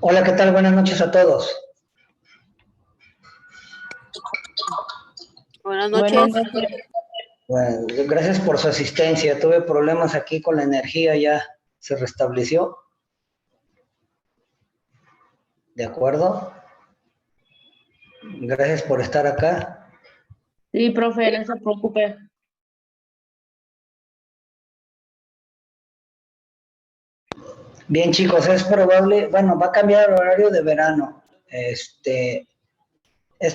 Hola, ¿qué tal? Buenas noches a todos. Buenas noches. Bueno, gracias por su asistencia. Tuve problemas aquí con la energía, ya se restableció. ¿De acuerdo? Gracias por estar acá. Sí, profe, no se preocupe. Bien, chicos, es probable, bueno, va a cambiar el horario de verano. Es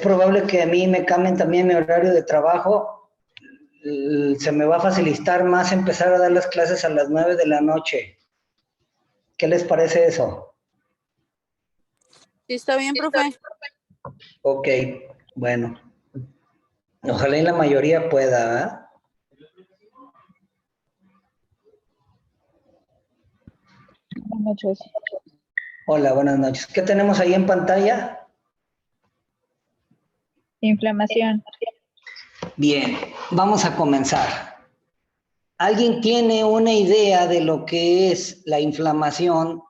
probable que a mí me cambien también mi horario de trabajo. Se me va a facilitar más empezar a dar las clases a las 9 de la noche. ¿Qué les parece eso? Sí, está bien, profe. Ok, bueno. Ojalá y la mayoría pueda, ¿verdad? Buenas noches. Hola, buenas noches. ¿Qué tenemos ahí en pantalla? Inflamación. Bien, vamos a comenzar. ¿Alguien tiene una idea de lo que es la inflamación?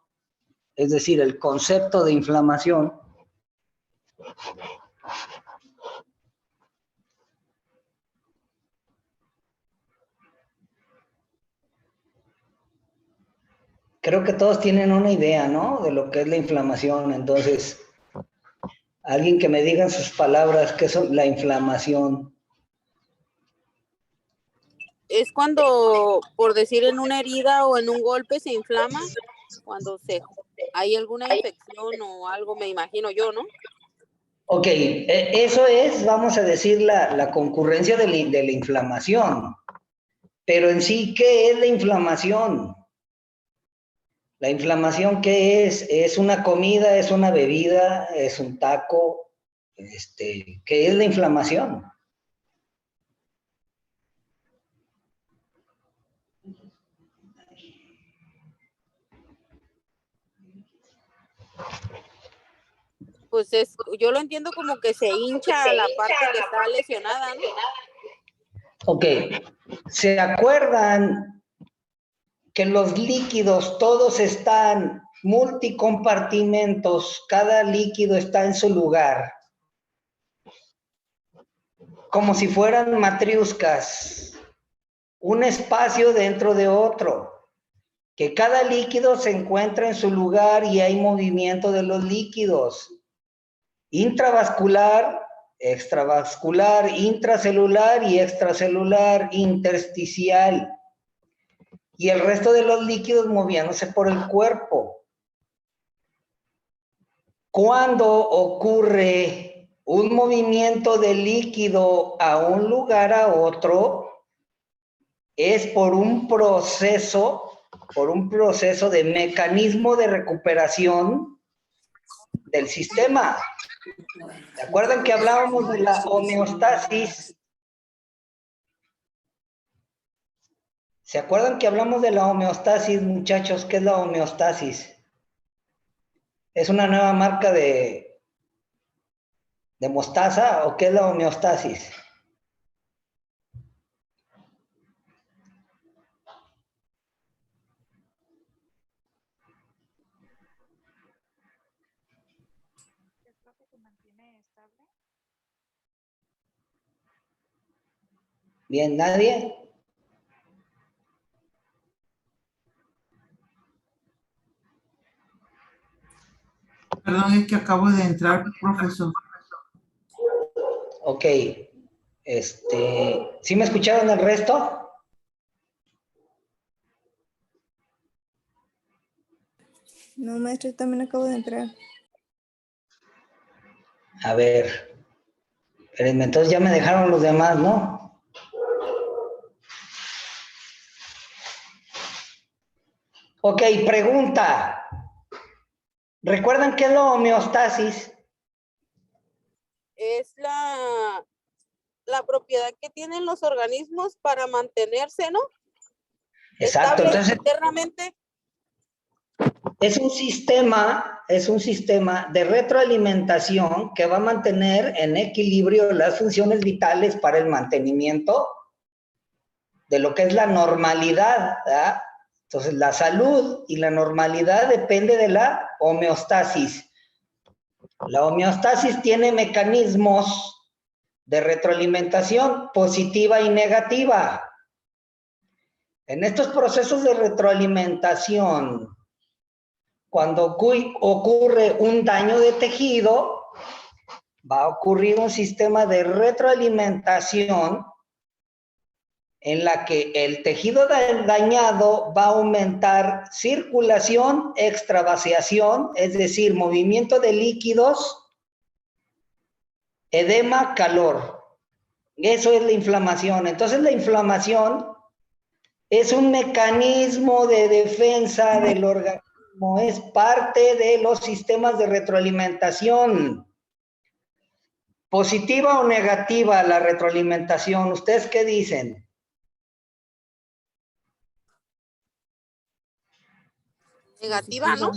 Es decir, el concepto de inflamación. Creo que todos tienen una idea, ¿no? De lo que es la inflamación. Entonces, alguien que me diga en sus palabras qué es la inflamación. Es cuando, por decir, en una herida o en un golpe se inflama, cuando hay alguna infección o algo, me imagino yo, ¿no? Ok, eso es, vamos a decir, la concurrencia de la inflamación. Pero en sí, ¿qué es la inflamación? ¿La inflamación qué es? ¿Es una comida, es una bebida, es un taco? ¿Qué es la inflamación? Pues yo lo entiendo como que se hincha la parte que está lesionada, ¿no? Ok, ¿se acuerdan que los líquidos todos están multicompartimentos, cada líquido está en su lugar? Como si fueran matriuscas, un espacio dentro de otro, que cada líquido se encuentra en su lugar y hay movimiento de los líquidos. Intravascular, extravascular, intracelular y extracelular, intersticial. Y el resto de los líquidos moviéndose por el cuerpo. Cuando ocurre un movimiento de líquido a un lugar a otro, es por un proceso de mecanismo de recuperación del sistema. ¿Se acuerdan que hablábamos de la homeostasis? ¿Se acuerdan que hablamos de la homeostasis, muchachos? ¿Qué es la homeostasis? ¿Es una nueva marca de mostaza o qué es la homeostasis? Bien, ¿nadie? Perdón, es que acabo de entrar, profesor. Ok. ¿Sí me escucharon el resto? No, maestro, también acabo de entrar. A ver. Espérenme, entonces ya me dejaron los demás, ¿no? Ok, pregunta. ¿Recuerdan qué es la homeostasis? Es la propiedad que tienen los organismos para mantenerse, ¿no? Exacto, Estable entonces internamente. es un sistema de retroalimentación que va a mantener en equilibrio las funciones vitales para el mantenimiento de lo que es la normalidad, ¿verdad? Entonces, la salud y la normalidad depende de la homeostasis. La homeostasis tiene mecanismos de retroalimentación positiva y negativa. En estos procesos de retroalimentación, cuando ocurre un daño de tejido, va a ocurrir un sistema de retroalimentación en la que el tejido dañado va a aumentar circulación, extravasación, es decir, movimiento de líquidos, edema, calor. Eso es la inflamación. Entonces la inflamación es un mecanismo de defensa del organismo, es parte de los sistemas de retroalimentación. ¿Positiva o negativa la retroalimentación? ¿Ustedes qué dicen? Negativa, ¿no?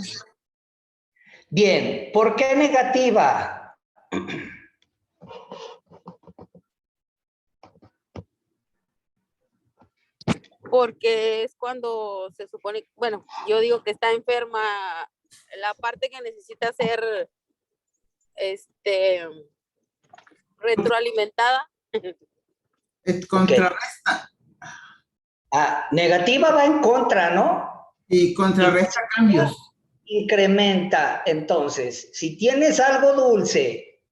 Bien, ¿por qué negativa? Porque es cuando se supone, bueno, yo digo que está enferma la parte que necesita ser retroalimentada. Contrarresta Negativa va en contra, ¿no? y contrarresta cambios. Incrementa. Entonces, si tienes algo dulce,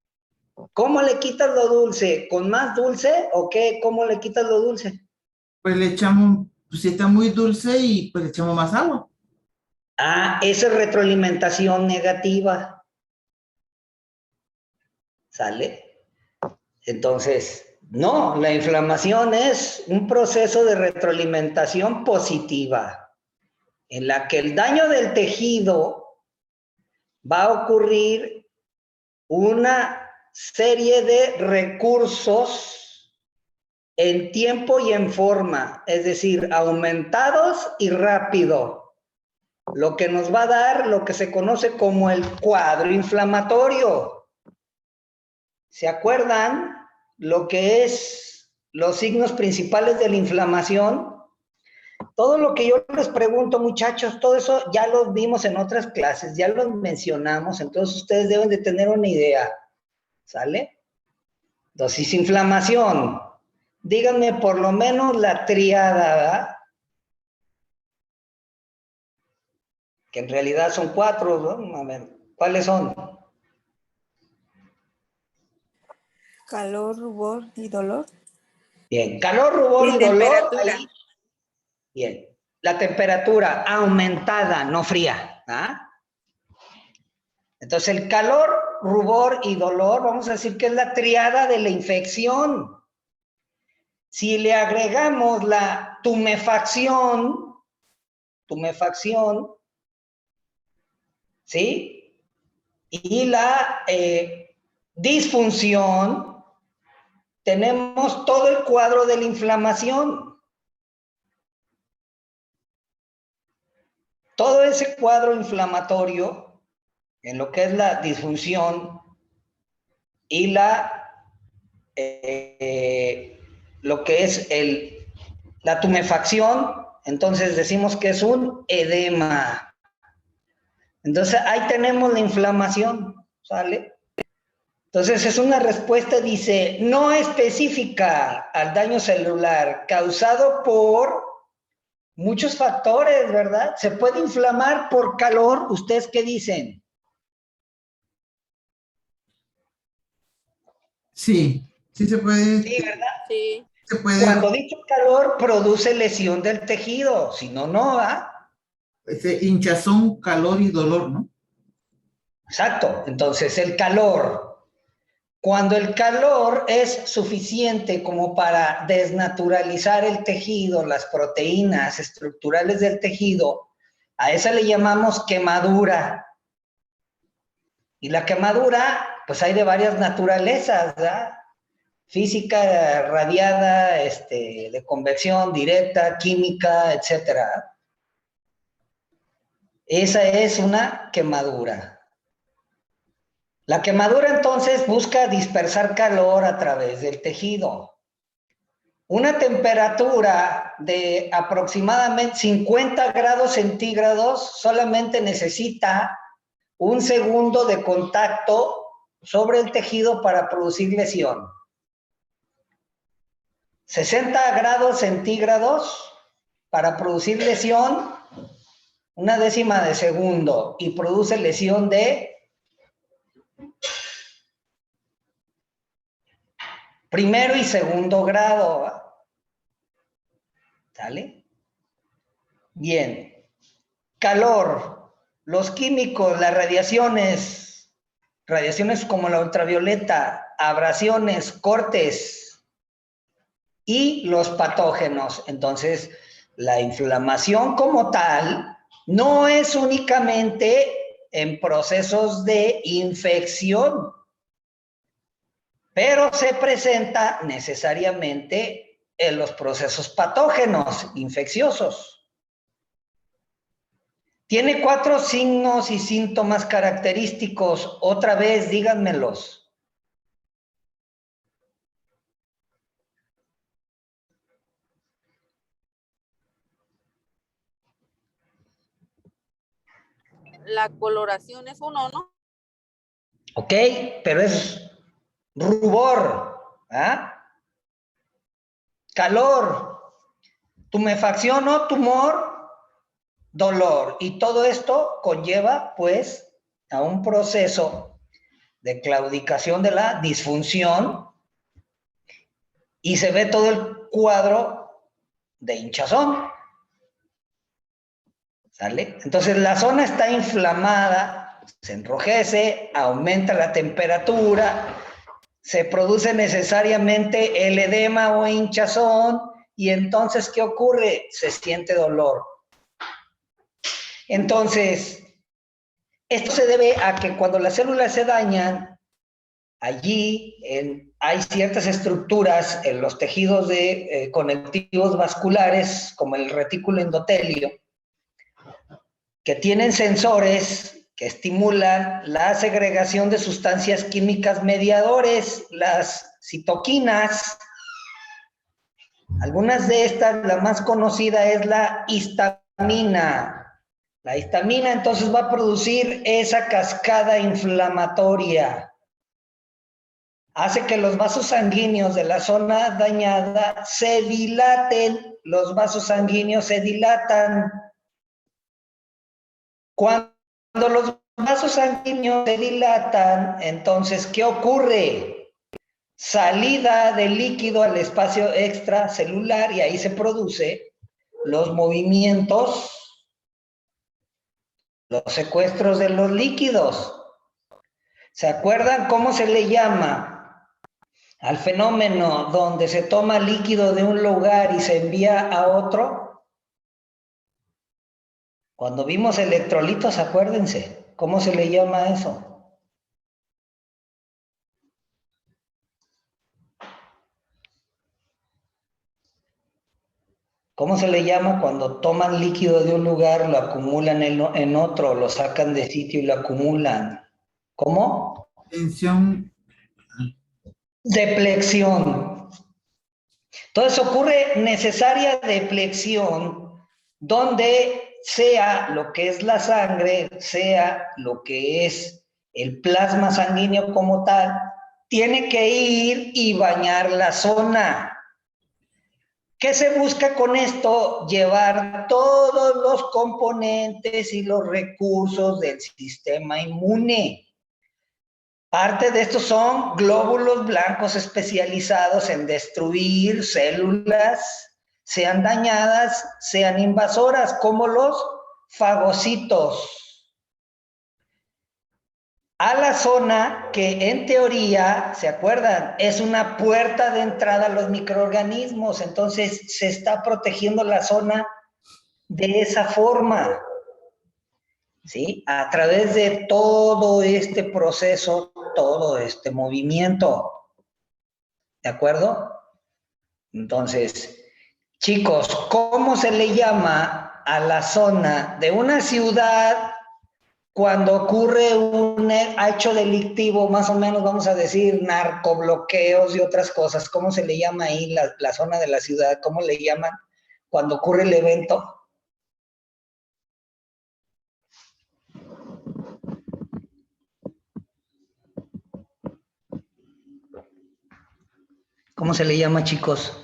¿cómo le quitas lo dulce? ¿Con más dulce o qué? ¿Cómo le quitas lo dulce? Pues le echamos, pues si está muy dulce y pues le echamos más agua. Esa es retroalimentación negativa. ¿Sale? Entonces, no, la inflamación es un proceso de retroalimentación positiva, en la que el daño del tejido va a ocurrir una serie de recursos en tiempo y en forma, es decir, aumentados y rápido, lo que nos va a dar lo que se conoce como el cuadro inflamatorio. ¿Se acuerdan lo que es los signos principales de la inflamación? Todo lo que yo les pregunto, muchachos, todo eso ya lo vimos en otras clases, ya lo mencionamos, entonces ustedes deben de tener una idea, ¿sale? Entonces, inflamación, díganme por lo menos la tríada, ¿verdad? Que en realidad son 4, ¿no? A ver, ¿cuáles son? Calor, rubor y dolor. Bien, calor, rubor y dolor. Temperatura. Ahí. Bien, la temperatura aumentada, no fría. Entonces, el calor, rubor y dolor, vamos a decir que es la triada de la infección. Si le agregamos la tumefacción, ¿sí? Y la disfunción, tenemos todo el cuadro de la inflamación. Todo ese cuadro inflamatorio, en lo que es la disfunción y lo que es la tumefacción, entonces decimos que es un edema. Entonces ahí tenemos la inflamación, ¿sale? Entonces es una respuesta, dice, no específica al daño celular causado por muchos factores, ¿verdad? Se puede inflamar por calor. ¿Ustedes qué dicen? Sí, sí se puede. Sí, ¿verdad? Sí. Se puede. Cuando dicho calor produce lesión del tejido, si no, no va. Hinchazón, calor y dolor, ¿no? Exacto. Entonces, el calor. Cuando el calor es suficiente como para desnaturalizar el tejido, las proteínas estructurales del tejido, a esa le llamamos quemadura. Y la quemadura, pues hay de varias naturalezas, ¿verdad? Física, radiada, de convección directa, química, etcétera. Esa es una quemadura. La quemadura entonces busca dispersar calor a través del tejido. una temperatura de aproximadamente 50 grados centígrados solamente necesita 1 segundo de contacto sobre el tejido para producir lesión. 60 grados centígrados para producir lesión, 1/10 de segundo, y produce lesión de primero y segundo grado. ¿Sale? Bien. Calor. Los químicos, las radiaciones como la ultravioleta, abrasiones, cortes y los patógenos. Entonces, la inflamación como tal no es únicamente en procesos de infección, pero se presenta necesariamente en los procesos patógenos infecciosos. Tiene 4 signos y síntomas característicos. Otra vez, díganmelos. La coloración es uno, ¿no? Ok, pero es rubor, ¿ah? Calor, tumefacción o tumor, dolor. Y todo esto conlleva, pues, a un proceso de claudicación de la disfunción y se ve todo el cuadro de hinchazón. ¿Sale? Entonces la zona está inflamada, se enrojece, aumenta la temperatura, se produce necesariamente el edema o hinchazón y entonces, ¿qué ocurre? Se siente dolor. Entonces, esto se debe a que cuando las células se dañan, allí hay ciertas estructuras en los tejidos conectivos vasculares, como el retículo endotelio, que tienen sensores que estimulan la segregación de sustancias químicas mediadores, las citoquinas. Algunas de estas, la más conocida es la histamina. La histamina entonces va a producir esa cascada inflamatoria. Hace que los vasos sanguíneos de la zona dañada se dilaten. Los vasos sanguíneos se dilatan. Cuando los vasos sanguíneos se dilatan, entonces, ¿qué ocurre? Salida de líquido al espacio extracelular y ahí se produce los movimientos, los secuestros de los líquidos. ¿Se acuerdan cómo se le llama al fenómeno donde se toma líquido de un lugar y se envía a otro? Cuando vimos electrolitos, acuérdense, ¿cómo se le llama a eso? ¿Cómo se le llama cuando toman líquido de un lugar, lo acumulan en otro, lo sacan de sitio y lo acumulan? ¿Cómo? Tensión. Depleción. Entonces ocurre necesaria depleción donde sea lo que es la sangre, sea lo que es el plasma sanguíneo como tal, tiene que ir y bañar la zona. ¿Qué se busca con esto? Llevar todos los componentes y los recursos del sistema inmune. Parte de estos son glóbulos blancos especializados en destruir células, sean dañadas, sean invasoras, como los fagocitos. A la zona que en teoría, ¿se acuerdan? Es una puerta de entrada a los microorganismos, entonces se está protegiendo la zona de esa forma, ¿sí? A través de todo este proceso, todo este movimiento, ¿de acuerdo? Entonces, chicos, ¿cómo se le llama a la zona de una ciudad cuando ocurre un hecho delictivo, más o menos vamos a decir narcobloqueos y otras cosas, ¿cómo se le llama ahí la zona de la ciudad? ¿Cómo le llaman cuando ocurre el evento? ¿Cómo se le llama, chicos?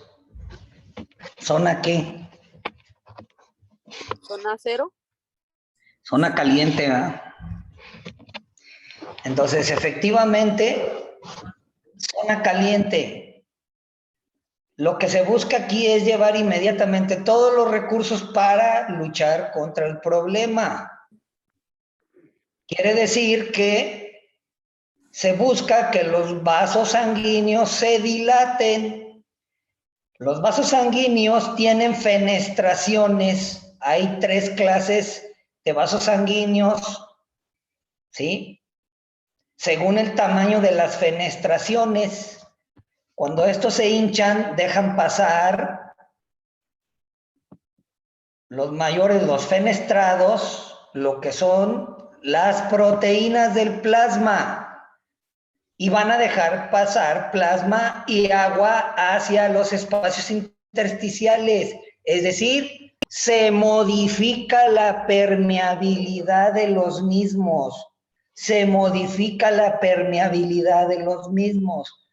¿Zona qué? ¿Zona cero? Zona caliente, ¿verdad? Entonces, efectivamente, zona caliente. Lo que se busca aquí es llevar inmediatamente todos los recursos para luchar contra el problema. Quiere decir que se busca que los vasos sanguíneos se dilaten. Los vasos sanguíneos tienen fenestraciones. Hay 3 clases de vasos sanguíneos, ¿sí? Según el tamaño de las fenestraciones. Cuando estos se hinchan, dejan pasar los mayores, los fenestrados, lo que son las proteínas del plasma, y van a dejar pasar plasma y agua hacia los espacios intersticiales, es decir, se modifica la permeabilidad de los mismos, se modifica la permeabilidad de los mismos.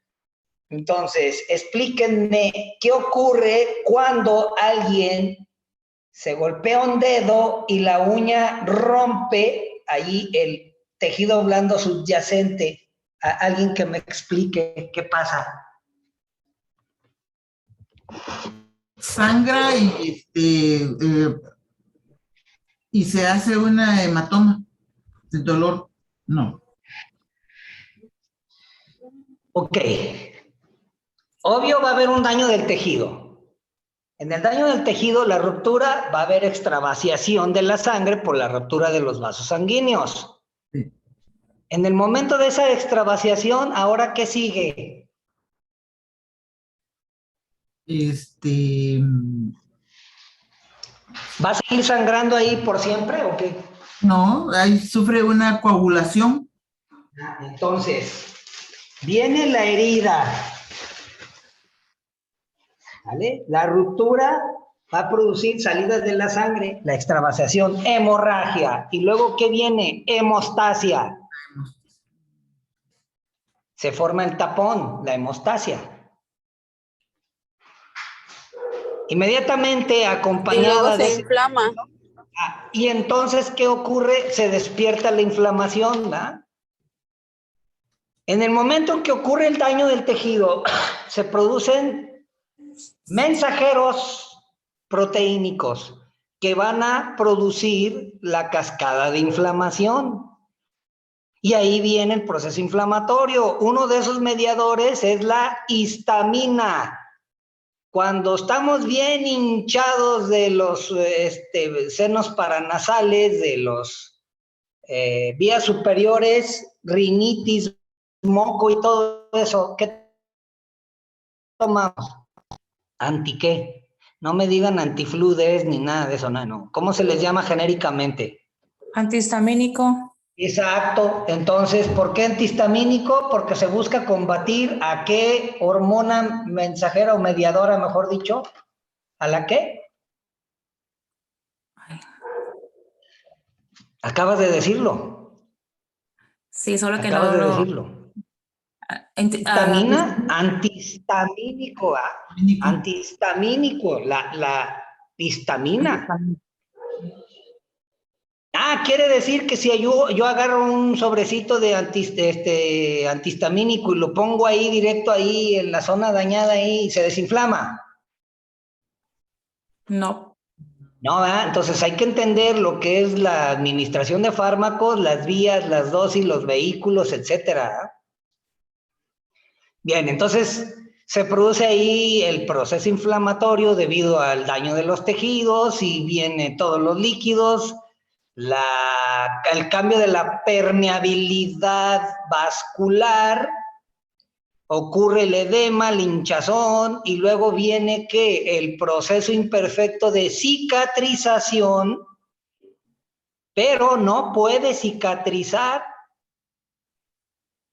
Entonces, explíquenme qué ocurre cuando alguien se golpea un dedo y la uña rompe ahí el tejido blando subyacente. Alguien que me explique qué pasa. Sangra y se hace una hematoma de dolor. No. Ok. Obvio va a haber un daño del tejido. En el daño del tejido, la ruptura, va a haber extravasación de la sangre por la ruptura de los vasos sanguíneos. Sí. En el momento de esa extravasación, ¿ahora qué sigue? ¿Va a seguir sangrando ahí por siempre o qué? No, ahí sufre una coagulación. Entonces, viene la herida, ¿vale? La ruptura va a producir salidas de la sangre, la extravasación, hemorragia. ¿Y luego qué viene? Hemostasia. Se forma el tapón, la hemostasia. Inmediatamente Y acompañada luego de... se inflama. Y entonces, ¿qué ocurre? Se despierta la inflamación, ¿verdad? En el momento en que ocurre el daño del tejido, se producen mensajeros proteínicos que van a producir la cascada de inflamación. Y ahí viene el proceso inflamatorio. Uno de esos mediadores es la histamina. Cuando estamos bien hinchados de los senos paranasales, de los vías superiores, rinitis, moco y todo eso, ¿qué tomamos? ¿Anti qué? No me digan antifludes ni nada de eso, no. ¿Cómo se les llama genéricamente? Antihistamínico. Exacto. Entonces, ¿por qué antihistamínico? Porque se busca combatir a qué hormona mensajera o mediadora, mejor dicho. ¿A la qué? Acabas de decirlo. Sí, solo que Acabas no, de no. decirlo. Histamina, antihistamínico, antihistamínico, la histamina. Quiere decir que si yo agarro un sobrecito de antihistamínico y lo pongo ahí directo ahí en la zona dañada ahí, ¿se desinflama? No. No, ¿verdad? Entonces hay que entender lo que es la administración de fármacos, las vías, las dosis, los vehículos, etcétera. Bien, entonces se produce ahí el proceso inflamatorio debido al daño de los tejidos y viene todos los líquidos, el cambio de la permeabilidad vascular, ocurre el edema, el hinchazón y luego viene que el proceso imperfecto de cicatrización pero no puede cicatrizar.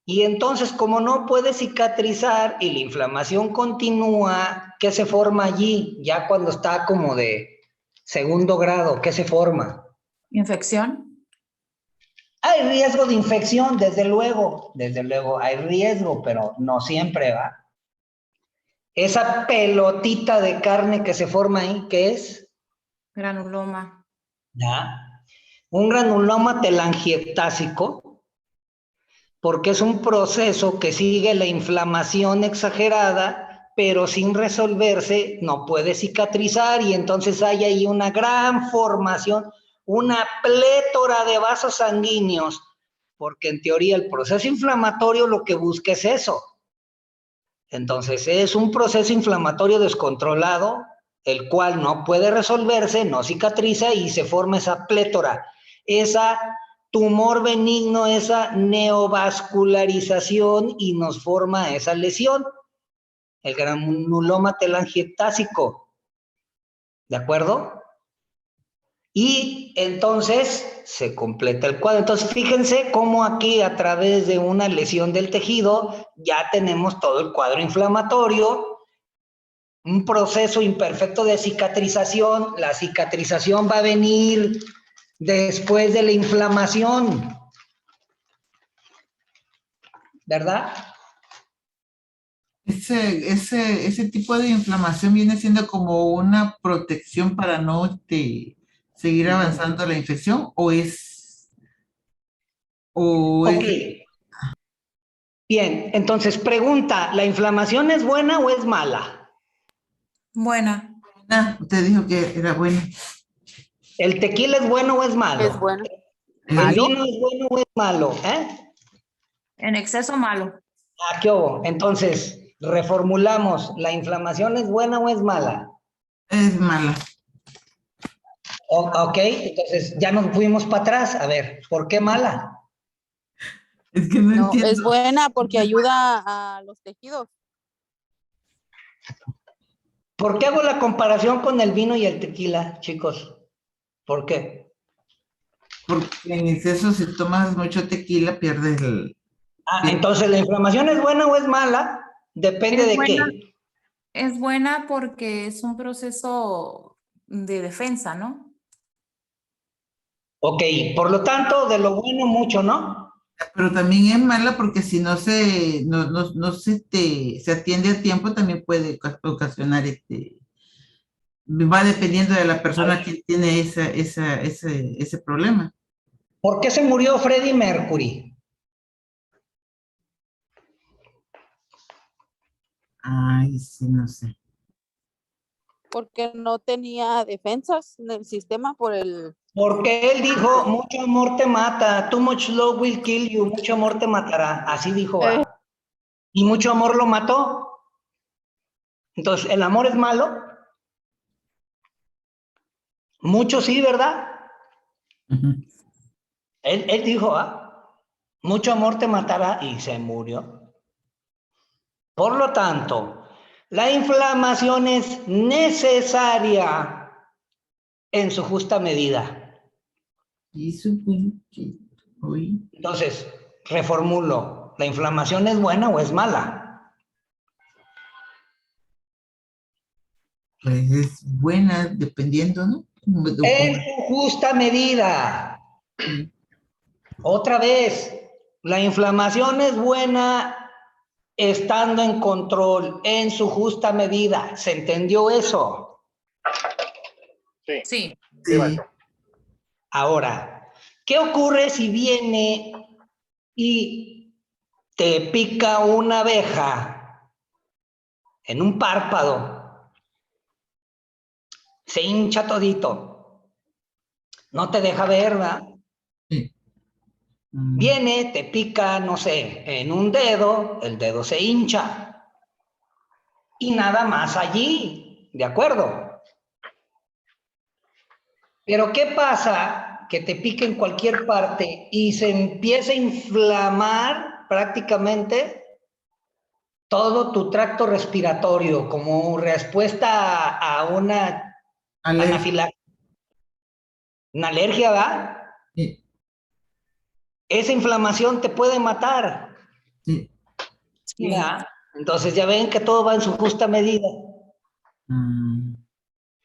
Y entonces, como no puede cicatrizar y la inflamación continúa, ¿qué se forma allí? Ya cuando está como de segundo grado, ¿qué se forma? Infección. Hay riesgo de infección, desde luego, hay riesgo, pero no siempre va. Esa pelotita de carne que se forma ahí, ¿qué es? Granuloma. ¿Ya? Un granuloma telangiectásico, porque es un proceso que sigue la inflamación exagerada, pero sin resolverse, no puede cicatrizar y entonces hay ahí una gran formación, una plétora de vasos sanguíneos, porque en teoría el proceso inflamatorio lo que busca es eso. Entonces es un proceso inflamatorio descontrolado, el cual no puede resolverse, no cicatriza y se forma esa plétora, esa tumor benigno, esa neovascularización y nos forma esa lesión, el granuloma telangiectásico. ¿De acuerdo? Y entonces se completa el cuadro. Entonces fíjense cómo aquí a través de una lesión del tejido ya tenemos todo el cuadro inflamatorio, un proceso imperfecto de cicatrización. La cicatrización va a venir después de la inflamación, ¿verdad? Ese tipo de inflamación viene siendo como una protección para no seguir avanzando la infección, o Ok. es Bien, entonces pregunta, ¿la inflamación es buena o es mala? Buena. usted dijo que era bueno. ¿El tequila es bueno o es malo? Es bueno. ¿El ¿Malo? vino es bueno o es malo? En exceso malo. ¿Qué hubo? Entonces, reformulamos, ¿la inflamación es buena o es mala? Es mala. Ok, entonces ya nos fuimos para atrás. A ver, ¿por qué mala? Es que no No, es entiendo. buena porque ayuda a los tejidos. ¿Por qué hago la comparación con el vino y el tequila, chicos? ¿Por qué? Porque en exceso, si tomas mucho tequila, pierdes Entonces, ¿la inflamación es buena o es mala? Depende Es de buena. qué. Es buena porque es un proceso de defensa, ¿no? Ok, por lo tanto, de lo bueno mucho, ¿no? Pero también es mala porque si no se atiende a tiempo, también puede ocasionar va dependiendo de la persona que tiene ese problema. ¿Por qué se murió Freddie Mercury? Ay, sí, no sé. Porque no tenía defensas en el sistema por el... Porque él dijo, mucho amor te mata, too much love will kill you, mucho amor te matará. Así dijo, ¿va? Y mucho amor lo mató. Entonces, ¿el amor es malo? Mucho sí, ¿verdad? Ujú. Él dijo, mucho amor te matará y se murió. Por lo tanto, la inflamación es necesaria en su justa medida. Y supongo que hoy Entonces, reformulo, ¿la inflamación es buena o es mala? pues, es buena, dependiendo, ¿no? En su justa medida. Sí. Otra vez, la inflamación es buena estando en control, en su justa medida. ¿Se entendió eso? Sí. Sí. Ahora, ¿qué ocurre si viene y te pica una abeja en un párpado? Se hincha todito. No te deja ver, ¿verdad? Sí. Viene, te pica, no sé, en un dedo, el dedo se hincha. Y nada más allí, ¿de acuerdo? Pero ¿qué pasa? Que te pique en cualquier parte y se empieza a inflamar prácticamente todo tu tracto respiratorio como respuesta a una Alergia. anafilaxia, una alergia, ¿va? Sí, Esa inflamación te puede matar. sí. Sí. ¿Ya? Entonces ya ven que todo va en su justa medida. Mm,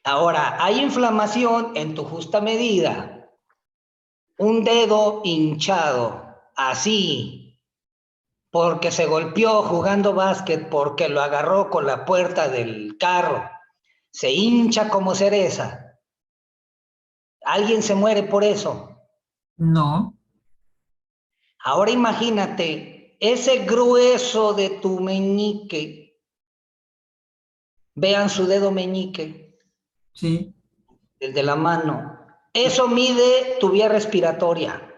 Ahora, hay inflamación en tu justa medida. Un dedo hinchado, así, porque se golpeó jugando básquet, porque lo agarró con la puerta del carro. Se hincha como cereza. Alguien se muere por eso. no, Ahora imagínate, ese grueso de tu meñique, vean su dedo meñique, sí. el de la mano, eso mide tu vía respiratoria.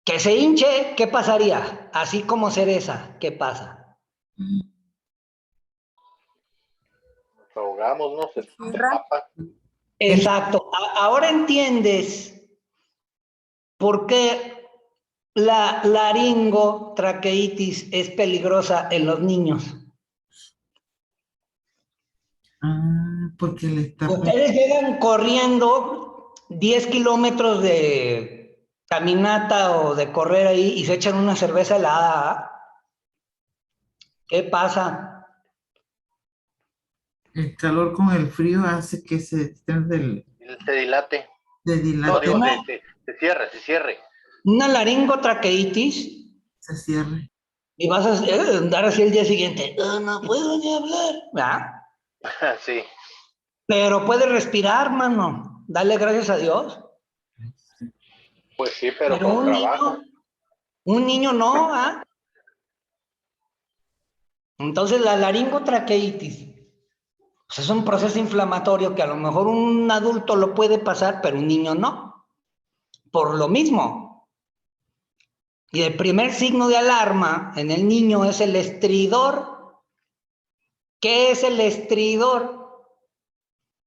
Que se hinche, ¿qué pasaría? Así como cereza, ¿qué pasa? Nos ahogamos, ¿no? Se tapa. Exacto. Ahora entiendes por qué la laringotraqueitis es peligrosa en los niños. Porque le está... Ustedes llegan corriendo 10 kilómetros de caminata o de correr ahí y se echan una cerveza helada. ¿Ah? ¿Qué pasa? El calor con el frío hace que se Se dilate. se No, dilate, digo, Una, se cierre. una laringotraqueitis se cierre. y vas a andar así el día siguiente. "Oh, no puedo ni hablar. ¿verdad? Sí. Pero puedes respirar, mano. Dale gracias a Dios. Pues sí, pero Pero con trabajo. un niño no, ¿ah? Entonces la laringotraqueitis pues es un proceso inflamatorio que a lo mejor un adulto lo puede pasar, pero un niño no. Por lo mismo. Y el primer signo de alarma en el niño es el estridor. ¿Qué es el estridor?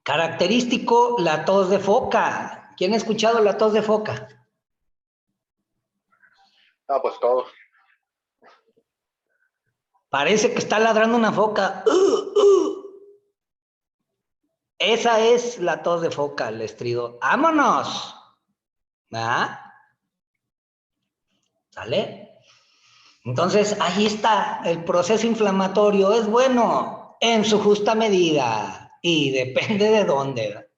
Característico, la tos de foca. ¿Quién ha escuchado la tos de foca? Ah, pues todos. Parece que está ladrando una foca. Esa es la tos de foca, el estridor. ¡Vámonos! ¿Ah? ¿Sale? Entonces, ahí está. El proceso inflamatorio es bueno en su justa medida y depende de dónde.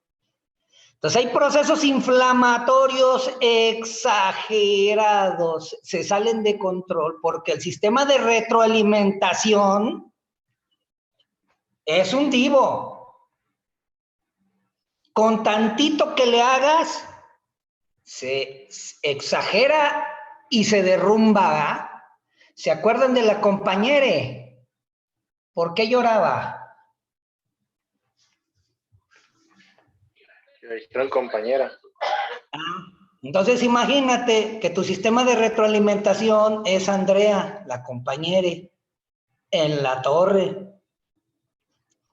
Entonces, hay procesos inflamatorios exagerados, se salen de control porque el sistema de retroalimentación es un divo. Con tantito que le hagas, se exagera y se derrumba. ¿Va? ¿Se acuerdan de la compañera? ¿Por qué lloraba? Me distraen, compañera. Entonces imagínate que tu sistema de retroalimentación es Andrea, la compañera, en la torre.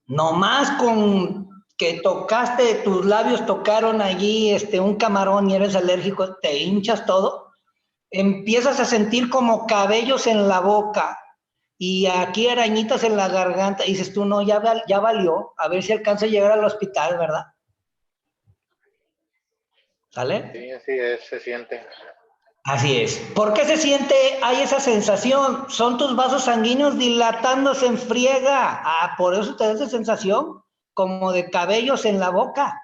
Nomás con que tocaste, tus labios tocaron allí un camarón y eres alérgico, te hinchas todo, empiezas a sentir como cabellos en la boca y aquí arañitas en la garganta, y dices tú, no, ya valió, a ver si alcanza a llegar al hospital, ¿verdad? ¿Sale? Sí, así es, se siente. Así es. ¿Por qué se siente, hay esa sensación? Son tus vasos sanguíneos dilatándose en friega. Ah, por eso te da esa sensación, como de cabellos en la boca.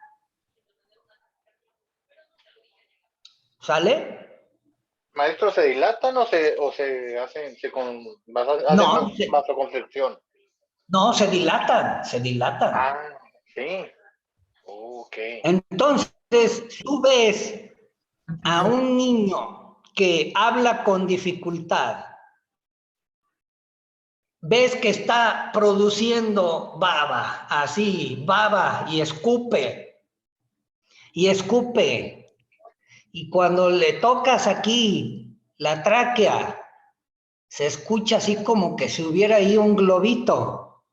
¿Sale? Maestro, ¿se dilatan o se hacen, No, hacen vasoconstricción? no, se dilatan, se dilatan. Ah, sí. Ok. Entonces, si tú ves a un niño que habla con dificultad, ves que está produciendo baba, así, baba, y escupe, y cuando le tocas aquí la tráquea, se escucha así como que si hubiera ahí un globito.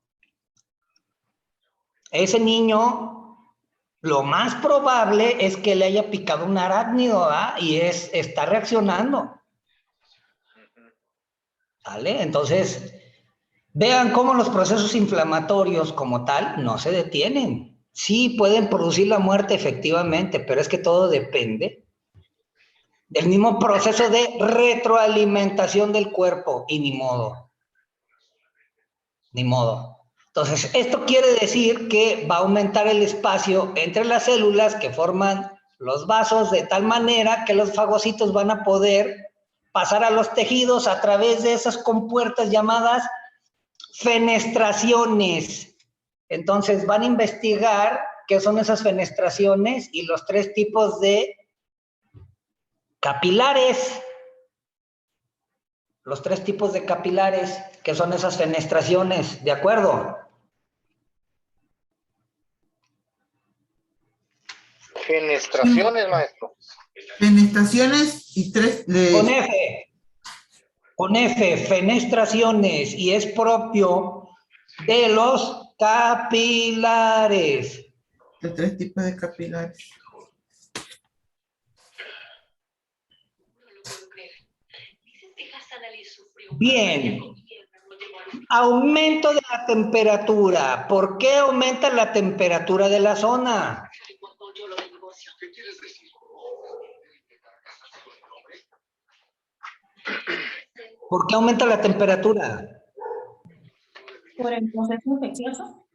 Ese niño, lo más probable es que le haya picado un arácnido, ¿verdad? Y está reaccionando. ¿Vale? Entonces, vean cómo los procesos inflamatorios como tal no se detienen. Sí, pueden producir la muerte efectivamente, pero es que todo depende del mismo proceso de retroalimentación del cuerpo y ni modo. Ni modo. Entonces, esto quiere decir que va a aumentar el espacio entre las células que forman los vasos de tal manera que los fagocitos van a poder pasar a los tejidos a través de esas compuertas llamadas fenestraciones. Entonces, van a investigar qué son esas fenestraciones y los 3 tipos de capilares. Los 3 tipos de capilares, que son esas fenestraciones, ¿de acuerdo? Fenestraciones, maestro. Fenestraciones y 3 Con F, fenestraciones, y es propio de los capilares. Los 3 tipos de capilares. Bien. Aumento de la temperatura. ¿Por qué aumenta la temperatura de la zona? ¿Por qué aumenta la temperatura? ¿Por el proceso infeccioso?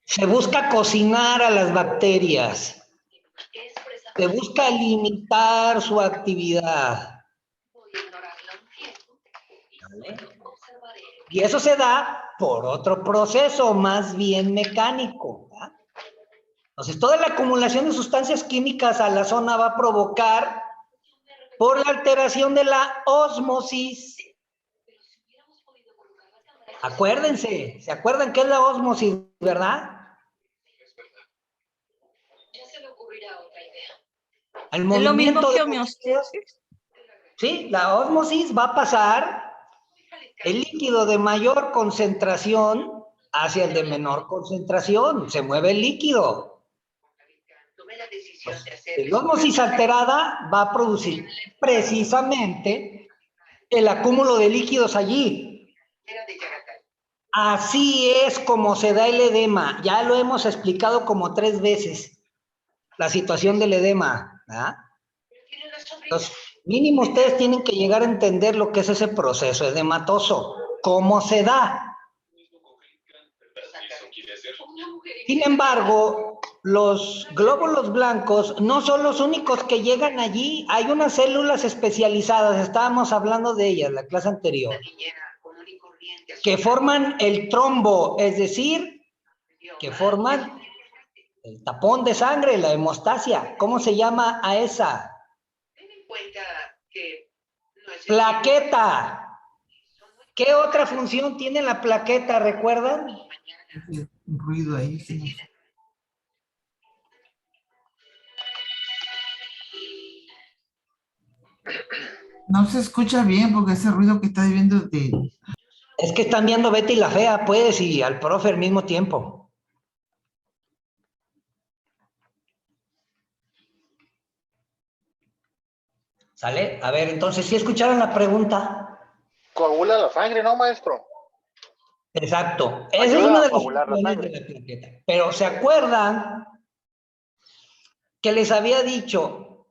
Se busca cocinar a las bacterias. Se busca limitar su actividad. ¿Vale? Y eso se da por otro proceso más bien mecánico. ¿Va? Entonces, toda la acumulación de sustancias químicas a la zona va a provocar por la alteración de la ósmosis. Acuérdense, ¿se acuerdan qué es la ósmosis, verdad? Al ¿Es lo mismo movimiento que de homeostasis? sí, la ósmosis va a pasar el líquido de mayor concentración hacia el de menor concentración. Se mueve el líquido. Pues, la ósmosis alterada va a producir precisamente el acúmulo de líquidos allí. Así es como se da el edema. Ya lo hemos explicado como 3 veces. La situación del edema. ¿Verdad? Entonces, mínimo ustedes tienen que llegar a entender lo que es ese proceso edematoso. ¿Cómo se da? Sin embargo, los glóbulos blancos no son los únicos que llegan allí. Hay unas células especializadas, estábamos hablando de ellas la clase anterior, que forman el trombo, es decir, que forman el tapón de sangre, la hemostasia. ¿Cómo se llama a esa? Plaqueta. ¿Qué otra función tiene la plaqueta? ¿Recuerdan? Un ruido ahí. Sí. No se escucha bien porque ese ruido que está viendo de... Es que están viendo Betty la Fea, pues, y al profe al mismo tiempo. ¿Sale? A ver, entonces, ¿sí escucharon la pregunta? Coagula la sangre, ¿no, maestro? Exacto. Esa es Ayuda una a de las coagular la funciones sangre. de la plaqueta. Pero ¿se acuerdan que les había dicho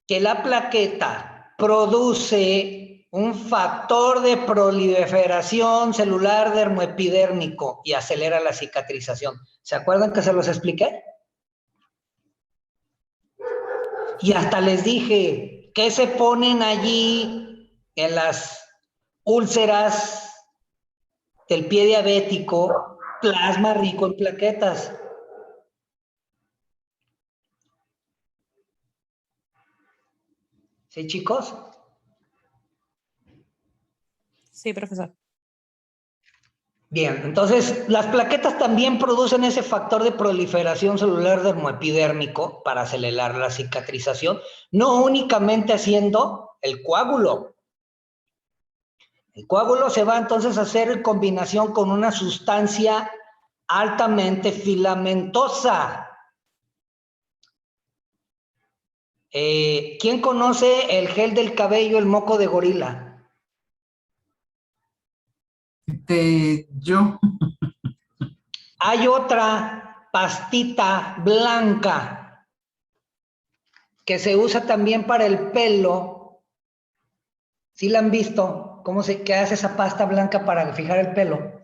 que la plaqueta produce un factor de proliferación celular dermoepidérmico y acelera la cicatrización? ¿Se acuerdan que se los expliqué? Y hasta les dije, ¿qué se ponen allí en las úlceras del pie diabético? Plasma rico en plaquetas. ¿Sí, chicos? Sí, profesor. Bien, entonces las plaquetas también producen ese factor de proliferación celular dermoepidérmico para acelerar la cicatrización, no únicamente haciendo el coágulo. El coágulo se va entonces a hacer en combinación con una sustancia altamente filamentosa. ¿Quién conoce el gel del cabello, el moco de gorila? Yo. Hay otra pastita blanca que se usa también para el pelo. ¿Sí la han visto? ¿Qué hace esa pasta blanca para fijar el pelo?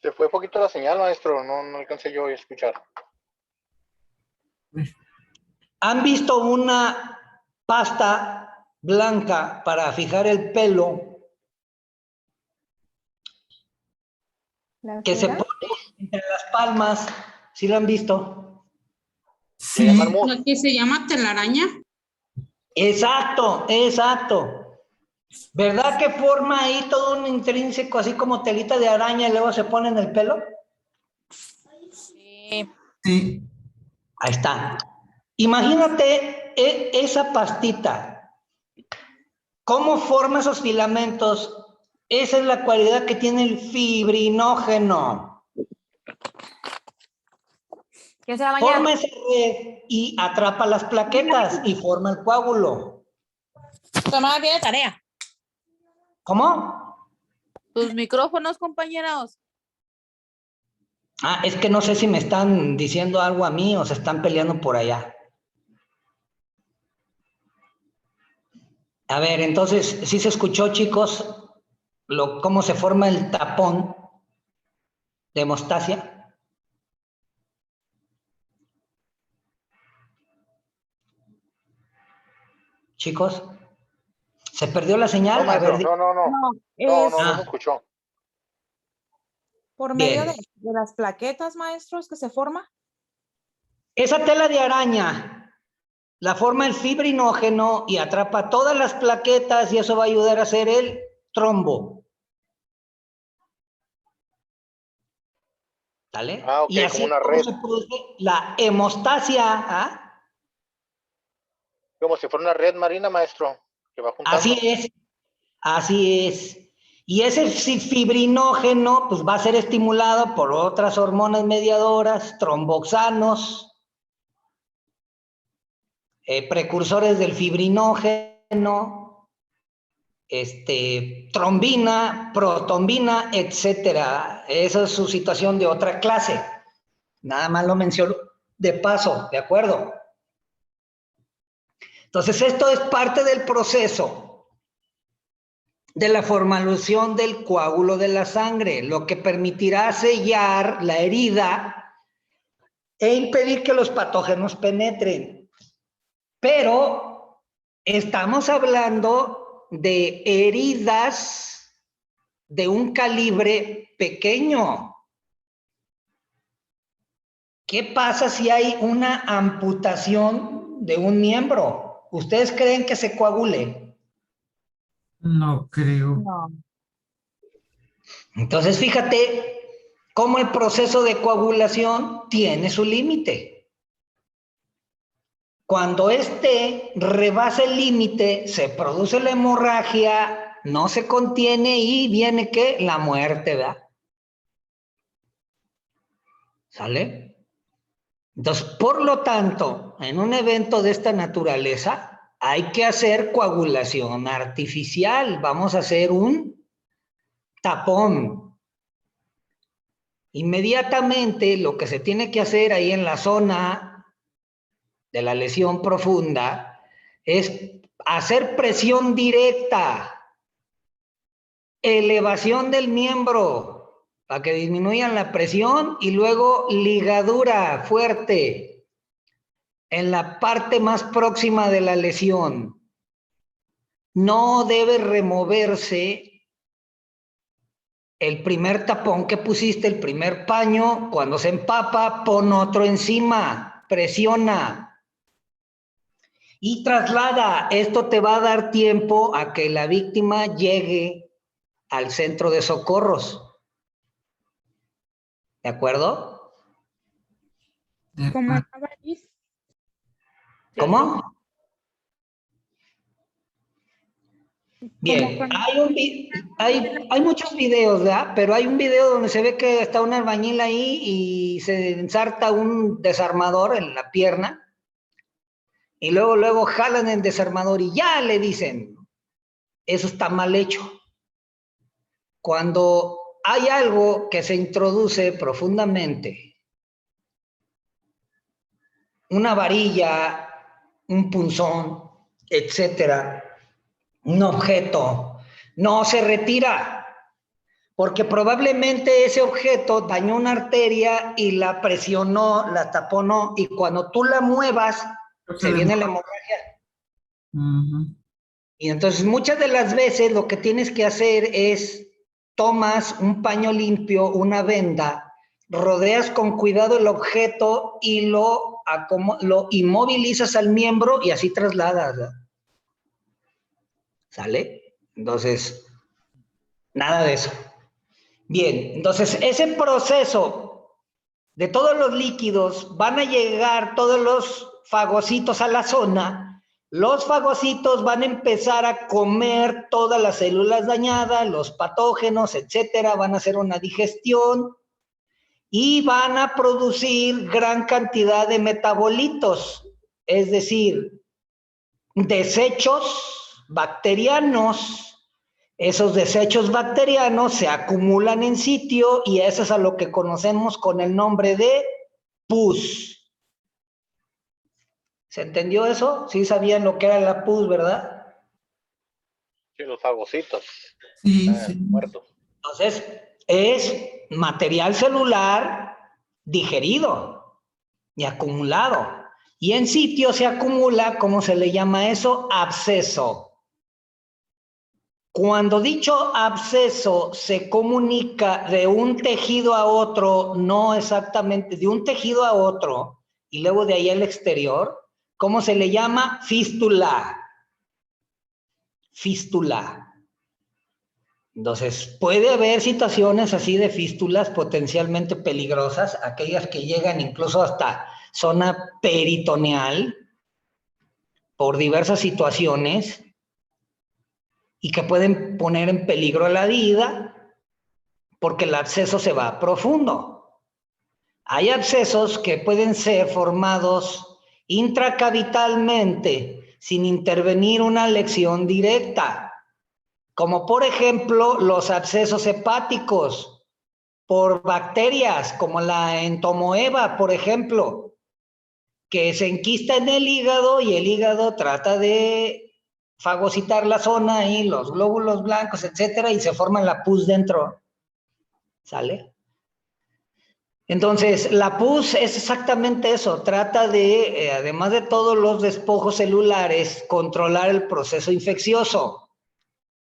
Se fue poquito la señal, maestro. No alcancé yo a escuchar. ¿Han visto una pasta blanca para fijar el pelo que se pone entre las palmas? ¿Sí lo han visto? ¿Le llaman mousse? ¿La que se llama telaraña? Exacto, exacto. ¿Verdad que forma ahí todo un intrínseco, así como telita de araña y luego se pone en el pelo? Sí. Sí. Ahí está. Imagínate esa pastita. ¿Cómo forma esos filamentos? Esa es la cualidad que tiene el fibrinógeno. ¿Quién se va a bañar? Forma esa red y atrapa las plaquetas y forma el coágulo. Tu mamá tiene tarea. ¿Cómo? Tus micrófonos, compañeros. Es que no sé si me están diciendo algo a mí o se están peleando por allá. A ver, entonces, ¿sí se escuchó, chicos, cómo se forma el tapón de hemostasia? Chicos, ¿se perdió la señal? No, maestro, no se Es escuchó. por medio Bien. de las plaquetas, maestros, que se forma. Esa tela de araña la forma el fibrinógeno y atrapa todas las plaquetas y eso va a ayudar a hacer el trombo. ¿Sale? Ok, Y así como una es como red. se produce la hemostasia. Como si fuera una red marina, maestro, que va juntando. Así es, así es. Y ese fibrinógeno pues va a ser estimulado por otras hormonas mediadoras, tromboxanos, precursores del fibrinógeno, trombina, protombina, etcétera. Esa es su situación de otra clase. Nada más lo menciono de paso, ¿de acuerdo? Entonces, esto es parte del proceso de la formación del coágulo de la sangre, lo que permitirá sellar la herida e impedir que los patógenos penetren. Pero estamos hablando de heridas de un calibre pequeño. ¿Qué pasa si hay una amputación de un miembro? ¿Ustedes creen que se coagule? No creo. No. Entonces, fíjate cómo el proceso de coagulación tiene su límite. Cuando rebasa el límite, se produce la hemorragia, no se contiene y viene ¿qué? La muerte, ¿verdad? ¿Sale? Entonces, por lo tanto, en un evento de esta naturaleza, hay que hacer coagulación artificial. Vamos a hacer un tapón. Inmediatamente, lo que se tiene que hacer ahí en la zona de la lesión profunda es hacer presión directa, elevación del miembro, para que disminuyan la presión y luego ligadura fuerte en la parte más próxima de la lesión. No debe removerse el primer tapón que pusiste, el primer paño. Cuando se empapa, pon otro encima, presiona y traslada. Esto te va a dar tiempo a que la víctima llegue al centro de socorros. ¿De acuerdo? Como ¿Cómo? Bien, hay muchos videos, ¿verdad? Pero hay un video donde se ve que está un albañil ahí y se ensarta un desarmador en la pierna y luego jalan el desarmador y ya le dicen, eso está mal hecho. Cuando hay algo que se introduce profundamente una varilla, un punzón, etcétera, un objeto, no se retira, porque probablemente ese objeto dañó una arteria y la presionó, la taponó, y cuando tú la muevas, se viene la hemorragia. Ujú. Y entonces muchas de las veces lo que tienes que hacer es, tomas un paño limpio, una venda, rodeas con cuidado el objeto y lo inmovilizas al miembro y así trasladas. ¿Sale? Entonces, nada de eso. Bien, entonces ese proceso de todos los líquidos, van a llegar todos los fagocitos a la zona, los fagocitos van a empezar a comer todas las células dañadas, los patógenos, etcétera, van a hacer una digestión y van a producir gran cantidad de metabolitos, es decir, desechos bacterianos. Esos desechos bacterianos se acumulan en sitio y eso es a lo que conocemos con el nombre de pus. ¿Se entendió eso? Sí sabían lo que era la pus, ¿verdad? Sí, los fagocitos. Sí, sí. Muertos. Entonces, es material celular digerido y acumulado. Y en sitio se acumula, ¿cómo se le llama eso? Absceso. Cuando dicho absceso se comunica de un tejido a otro, no exactamente de un tejido a otro, y luego de ahí al exterior, ¿cómo se le llama? Fístula. Fístula. Entonces, puede haber situaciones así de fístulas potencialmente peligrosas, aquellas que llegan incluso hasta zona peritoneal, por diversas situaciones, y que pueden poner en peligro la vida porque el absceso se va profundo. Hay abscesos que pueden ser formados intracavitalmente sin intervenir una lesión directa, como por ejemplo los abscesos hepáticos por bacterias como la entomoeba, por ejemplo, que se enquista en el hígado y el hígado trata de fagocitar la zona y los glóbulos blancos, etcétera, y se forma la pus dentro. ¿Sale? Entonces, la pus es exactamente eso, trata de, además de todos los despojos celulares, controlar el proceso infeccioso,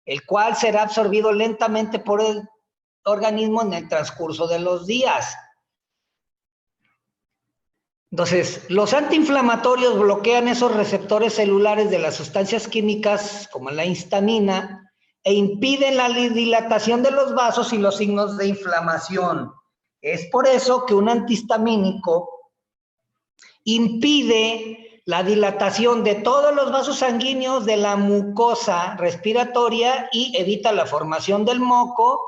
el cual será absorbido lentamente por el organismo en el transcurso de los días. Entonces, los antiinflamatorios bloquean esos receptores celulares de las sustancias químicas como la histamina e impiden la dilatación de los vasos y los signos de inflamación. Es por eso que un antihistamínico impide la dilatación de todos los vasos sanguíneos de la mucosa respiratoria y evita la formación del moco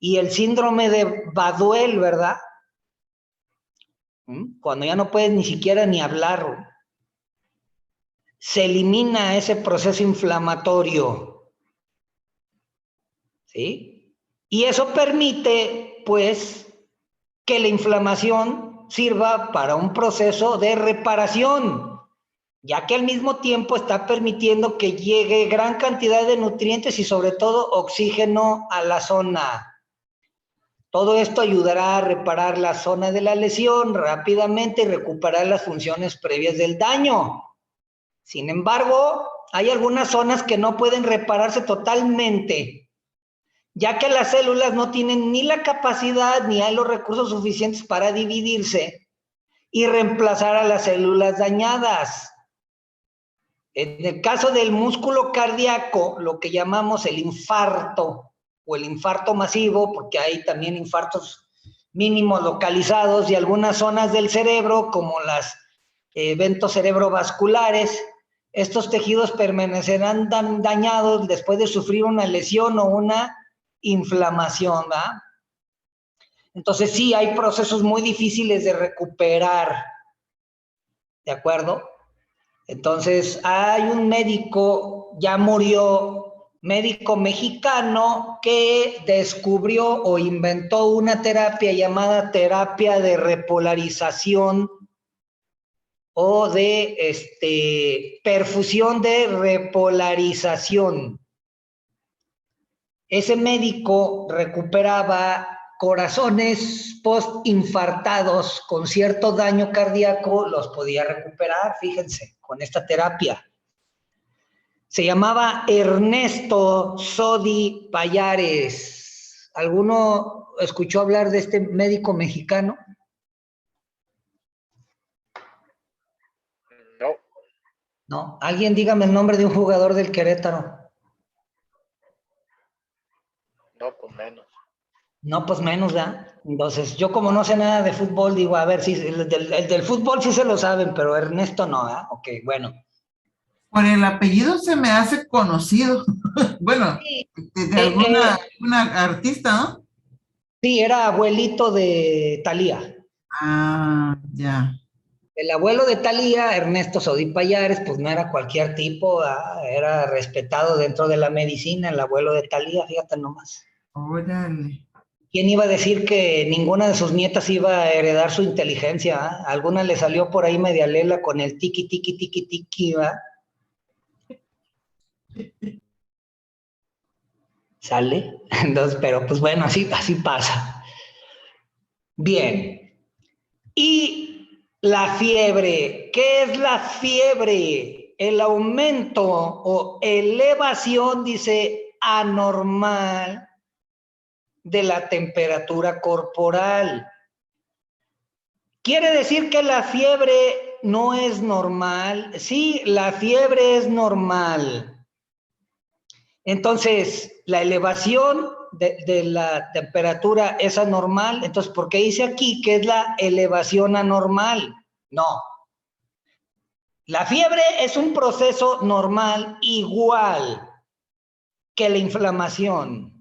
y el síndrome de Baduel, ¿verdad? Cuando ya no puedes ni siquiera ni hablar, se elimina ese proceso inflamatorio, ¿sí? Y eso permite, pues, que la inflamación sirva para un proceso de reparación, ya que al mismo tiempo está permitiendo que llegue gran cantidad de nutrientes y sobre todo oxígeno a la zona. Todo esto ayudará a reparar la zona de la lesión rápidamente y recuperar las funciones previas del daño. Sin embargo, hay algunas zonas que no pueden repararse totalmente, ya que las células no tienen ni la capacidad ni hay los recursos suficientes para dividirse y reemplazar a las células dañadas. En el caso del músculo cardíaco, lo que llamamos el infarto, o el infarto masivo, porque hay también infartos mínimos localizados y algunas zonas del cerebro, como los eventos cerebrovasculares, estos tejidos permanecerán dañados después de sufrir una lesión o una inflamación, ¿verdad? Entonces sí, hay procesos muy difíciles de recuperar, ¿de acuerdo? Entonces hay un médico, ya murió, médico mexicano que descubrió o inventó una terapia llamada terapia de repolarización o de perfusión de repolarización. Ese médico recuperaba corazones postinfartados con cierto daño cardíaco, los podía recuperar, fíjense, con esta terapia. Se llamaba Ernesto Sodi Pallares. ¿Alguno escuchó hablar de este médico mexicano? No, No. ¿Alguien dígame el nombre de un jugador del Querétaro? no, pues menos. No, pues menos, ¿verdad? Entonces, yo como no sé nada de fútbol, digo, a ver, si el del fútbol sí se lo saben, pero Ernesto no, ¿verdad? Ok, bueno. Por el apellido se me hace conocido. Bueno, de alguna artista, ¿no? Sí, era abuelito de Thalía. Ah, ya. El abuelo de Thalía, Ernesto Sodi Pallares, pues no era cualquier tipo, ¿verdad? Era respetado dentro de la medicina, el abuelo de Thalía, fíjate nomás. Órale. ¿Quién iba a decir que ninguna de sus nietas iba a heredar su inteligencia? ¿Ah? Alguna le salió por ahí media lela con el tiki, tiki, tiki, tiki, ¿va? ¿Sale? Entonces, pero pues bueno, así pasa. Bien. Y la fiebre. ¿Qué es la fiebre? El aumento o elevación, dice, anormal de la temperatura corporal. ¿Quiere decir que la fiebre no es normal? Sí, la fiebre es normal. Entonces, la elevación de la temperatura es anormal. Entonces, ¿por qué dice aquí que es la elevación anormal? No. La fiebre es un proceso normal igual que la inflamación.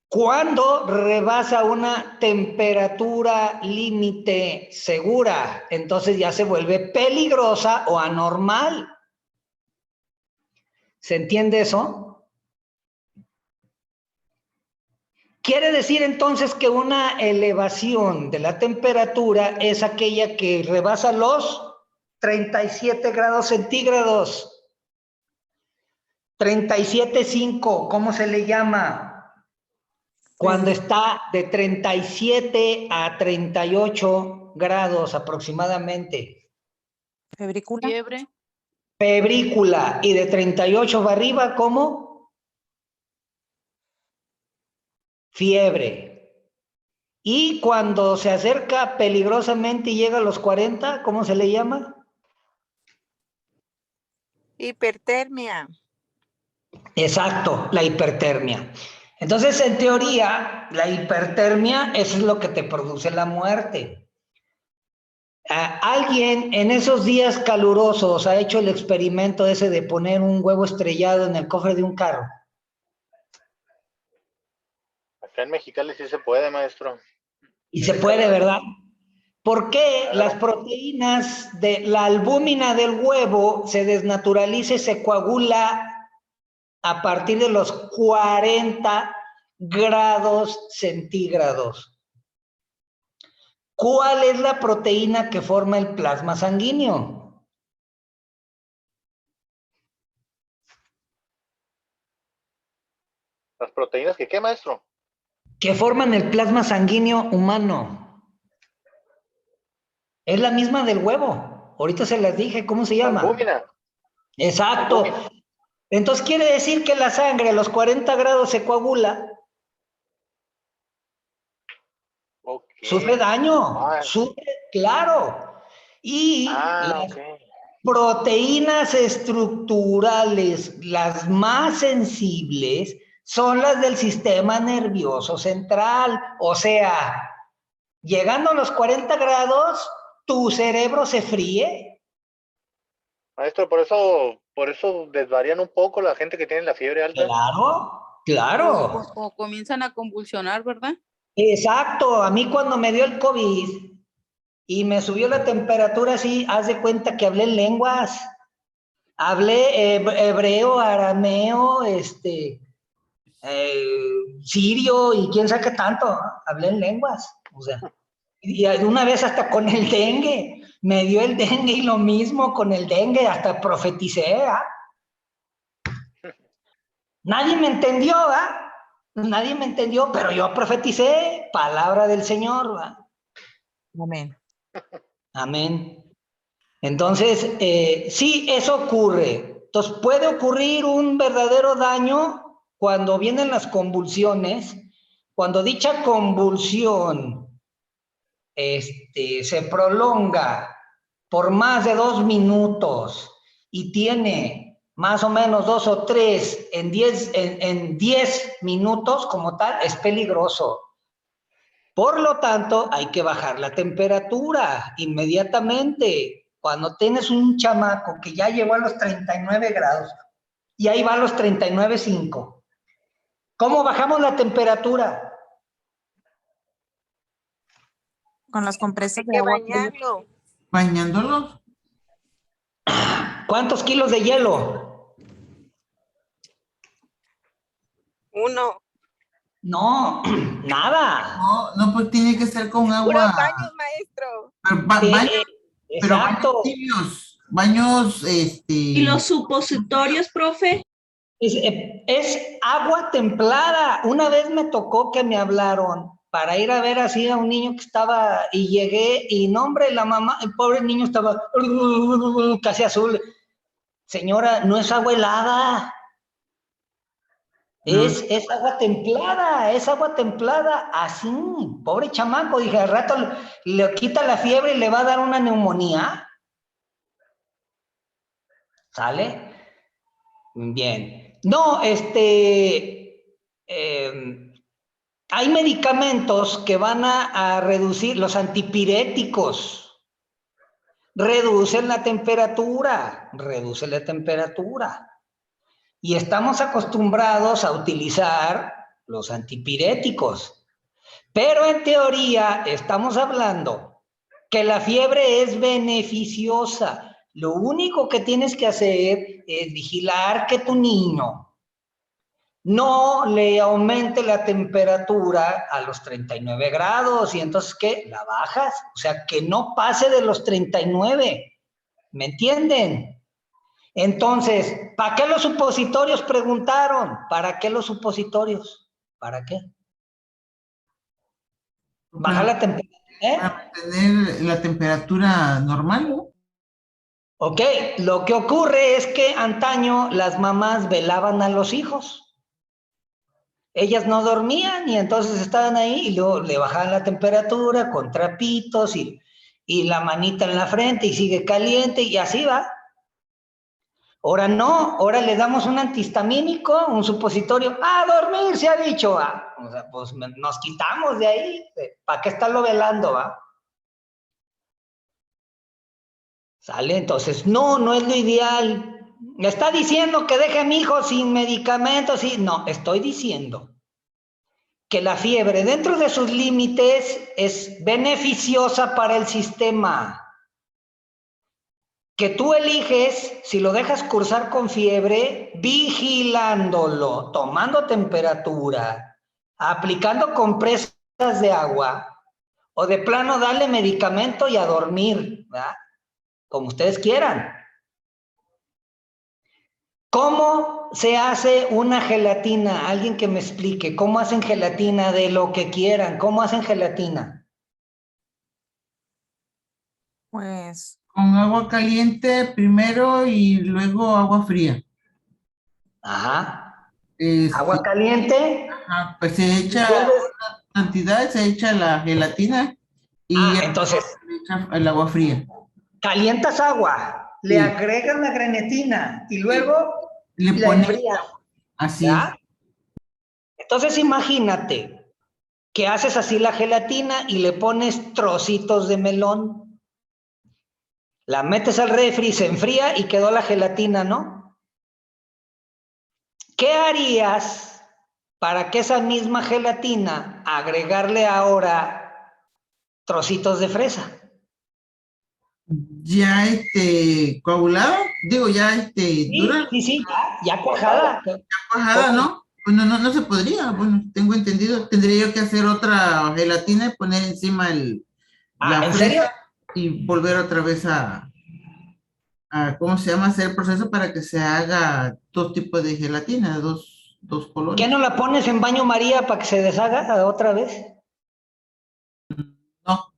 Cuando rebasa una temperatura límite segura, entonces ya se vuelve peligrosa o anormal. ¿Se entiende eso? Quiere decir entonces que una elevación de la temperatura es aquella que rebasa los 37 grados centígrados. 37.5, ¿cómo se le llama? Cuando está de 37 a 38 grados aproximadamente. Febrícula. Fiebre. Febrícula. Y de 38 para arriba, ¿cómo? Fiebre. Y cuando se acerca peligrosamente y llega a los 40, ¿cómo se le llama? Hipertermia. Exacto, la hipertermia. Entonces, en teoría, la hipertermia, eso es lo que te produce la muerte. ¿Alguien en esos días calurosos ha hecho el experimento ese de poner un huevo estrellado en el cofre de un carro? Acá en Mexicali sí se puede, maestro. Y se puede, ¿verdad? ¿Por qué Claro. las proteínas de la albúmina del huevo se desnaturaliza y se coagula a partir de los 40 grados centígrados? ¿Cuál es la proteína que forma el plasma sanguíneo? ¿Las proteínas que qué, maestro? Que forman el plasma sanguíneo humano. Es la misma del huevo. Ahorita se las dije, ¿cómo se llama? Albúmina. Exacto. Albúmina. Entonces quiere decir que la sangre a los 40 grados se coagula. Okay. Sufre daño. Ah, Sufre, claro. Y las ok. proteínas estructurales, las más sensibles, son las del sistema nervioso central. O sea, llegando a los 40 grados, tu cerebro se fríe. Maestro, por eso desvarían un poco la gente que tiene la fiebre alta. Claro, claro. O comienzan a convulsionar, ¿verdad? Exacto. A mí cuando me dio el COVID y me subió la temperatura así, haz de cuenta que hablé en lenguas. Hablé hebreo, arameo, sirio y quién sabe qué tanto. Hablé en lenguas. O sea, y una vez hasta con el dengue. Me dio el dengue y lo mismo con el dengue, hasta profeticé, ¿ah? Nadie me entendió, ¿ah? Nadie me entendió, pero yo profeticé, palabra del Señor, ¿va? Amén. Amén. Entonces, sí, eso ocurre. Entonces, puede ocurrir un verdadero daño cuando vienen las convulsiones, cuando dicha convulsión se prolonga por más de 2 minutos y tiene más o menos 2 o 3 en 10 minutos como tal, es peligroso. Por lo tanto, hay que bajar la temperatura inmediatamente. Cuando tienes un chamaco que ya llegó a los 39 grados y ahí va a los 39.5, ¿cómo bajamos la temperatura? Con las compresas Hay de que agua. bañarlo. ¿Bañándolos? ¿Cuántos kilos de hielo? 1. No, nada. No, pues tiene que ser con Puros agua. baños, maestro. Pero baños Exacto. tibios, baños, ¿Y los supositorios, profe? Es agua templada. Una vez me tocó que me hablaron para ir a ver así a un niño que estaba, y llegué, y no, hombre, la mamá, el pobre niño estaba casi azul. Señora, no es agua helada. No. Es agua templada, así. Pobre chamaco, dije, al rato le quita la fiebre y le va a dar una neumonía. ¿Sale? Bien. No, hay medicamentos que van a reducir, los antipiréticos, reducen la temperatura. Y estamos acostumbrados a utilizar los antipiréticos. Pero en teoría estamos hablando que la fiebre es beneficiosa. Lo único que tienes que hacer es vigilar que tu niño no le aumente la temperatura a los 39 grados y entonces, ¿qué? La bajas. O sea, que no pase de los 39. ¿Me entienden? Entonces, ¿para qué los supositorios? Preguntaron. ¿Para qué los supositorios? ¿Para qué? Bajar la temperatura. Para mantener la temperatura normal, ¿no? Ok, lo que ocurre es que antaño las mamás velaban a los hijos. Ellas no dormían y entonces estaban ahí y luego le bajaban la temperatura con trapitos y la manita en la frente y sigue caliente y así va. Ahora no, ahora le damos un antihistamínico, un supositorio. ¡A dormir! Se ha dicho, ¿va? O sea, pues nos quitamos de ahí. ¿Para qué estarlo velando, va? ¿Sale? Entonces, no es lo ideal. ¿Me está diciendo que deje a mi hijo sin medicamentos? Sí, no, estoy diciendo que la fiebre dentro de sus límites es beneficiosa para el sistema. Que tú eliges, si lo dejas cursar con fiebre, vigilándolo, tomando temperatura, aplicando compresas de agua, o de plano darle medicamento y a dormir, ¿verdad? Como ustedes quieran. ¿Cómo se hace una gelatina? Alguien que me explique, ¿cómo hacen gelatina de lo que quieran? ¿Cómo hacen gelatina? Pues, Con agua caliente primero y luego agua fría. Ajá. Este, Agua caliente. pues se echa una cantidad, se echa la gelatina y Entonces, se echa el agua fría. calientas agua, le Sí. agregas la grenetina y luego Le la pones enfrías. así. ¿Ya? Entonces imagínate que haces así la gelatina y le pones trocitos de melón. La metes al refri, se enfría y quedó la gelatina, ¿no? ¿Qué harías para que esa misma gelatina agregarle ahora trocitos de fresa? Ya coagulado, digo ya dura. Sí, ya cuajada. Ya cuajada, ¿no? Bueno, no se podría, bueno, tengo entendido, tendría yo que hacer otra gelatina y poner encima la ¿En fresa serio? y volver otra vez ¿cómo se llama? Hacer el proceso para que se haga dos tipos de gelatina, dos colores. ¿Qué no la pones en baño María para que se deshaga otra vez? No.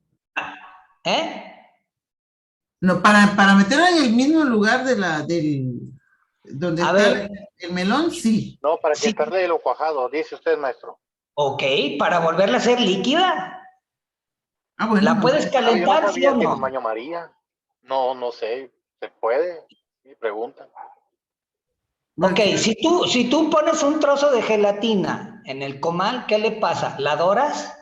¿Eh? No, para meterla en el mismo lugar donde A está ver. el melón, sí. No, para Sí. quitarle lo cuajado, dice usted, maestro. Ok, para volverla a hacer líquida. Ah, bueno. ¿La puedes Yo no calentar, sí sabía o que no? en baño María. No sé, ¿se puede? Mi pregunta. Bueno, Ok, si tú pones un trozo de gelatina en el comal, ¿qué le pasa? ¿La doras?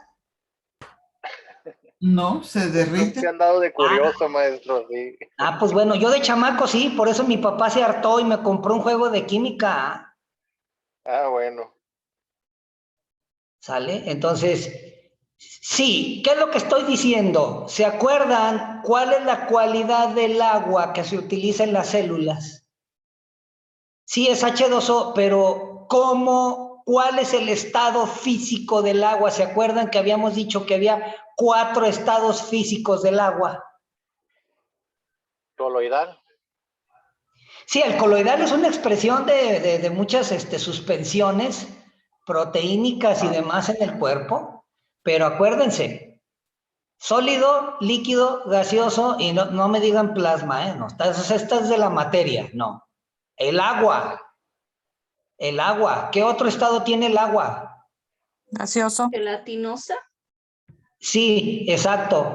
no, se derrite. Se han dado de curioso, maestro, sí. Pues bueno, yo de chamaco sí, por eso mi papá se hartó y me compró un juego de química. Bueno. ¿Sale? Entonces, sí, ¿qué es lo que estoy diciendo? ¿Se acuerdan cuál es la cualidad del agua que se utiliza en las células? Sí, es H2O, pero ¿cuál es el estado físico del agua? ¿Se acuerdan que habíamos dicho que había 4 estados físicos del agua? ¿Coloidal? Sí, el coloidal es una expresión de muchas suspensiones proteínicas y demás en el cuerpo, pero acuérdense, sólido, líquido, gaseoso, y no me digan plasma, no, esta es de la materia, no. El agua, ¿qué otro estado tiene el agua? Gaseoso. Gelatinosa. Sí, exacto,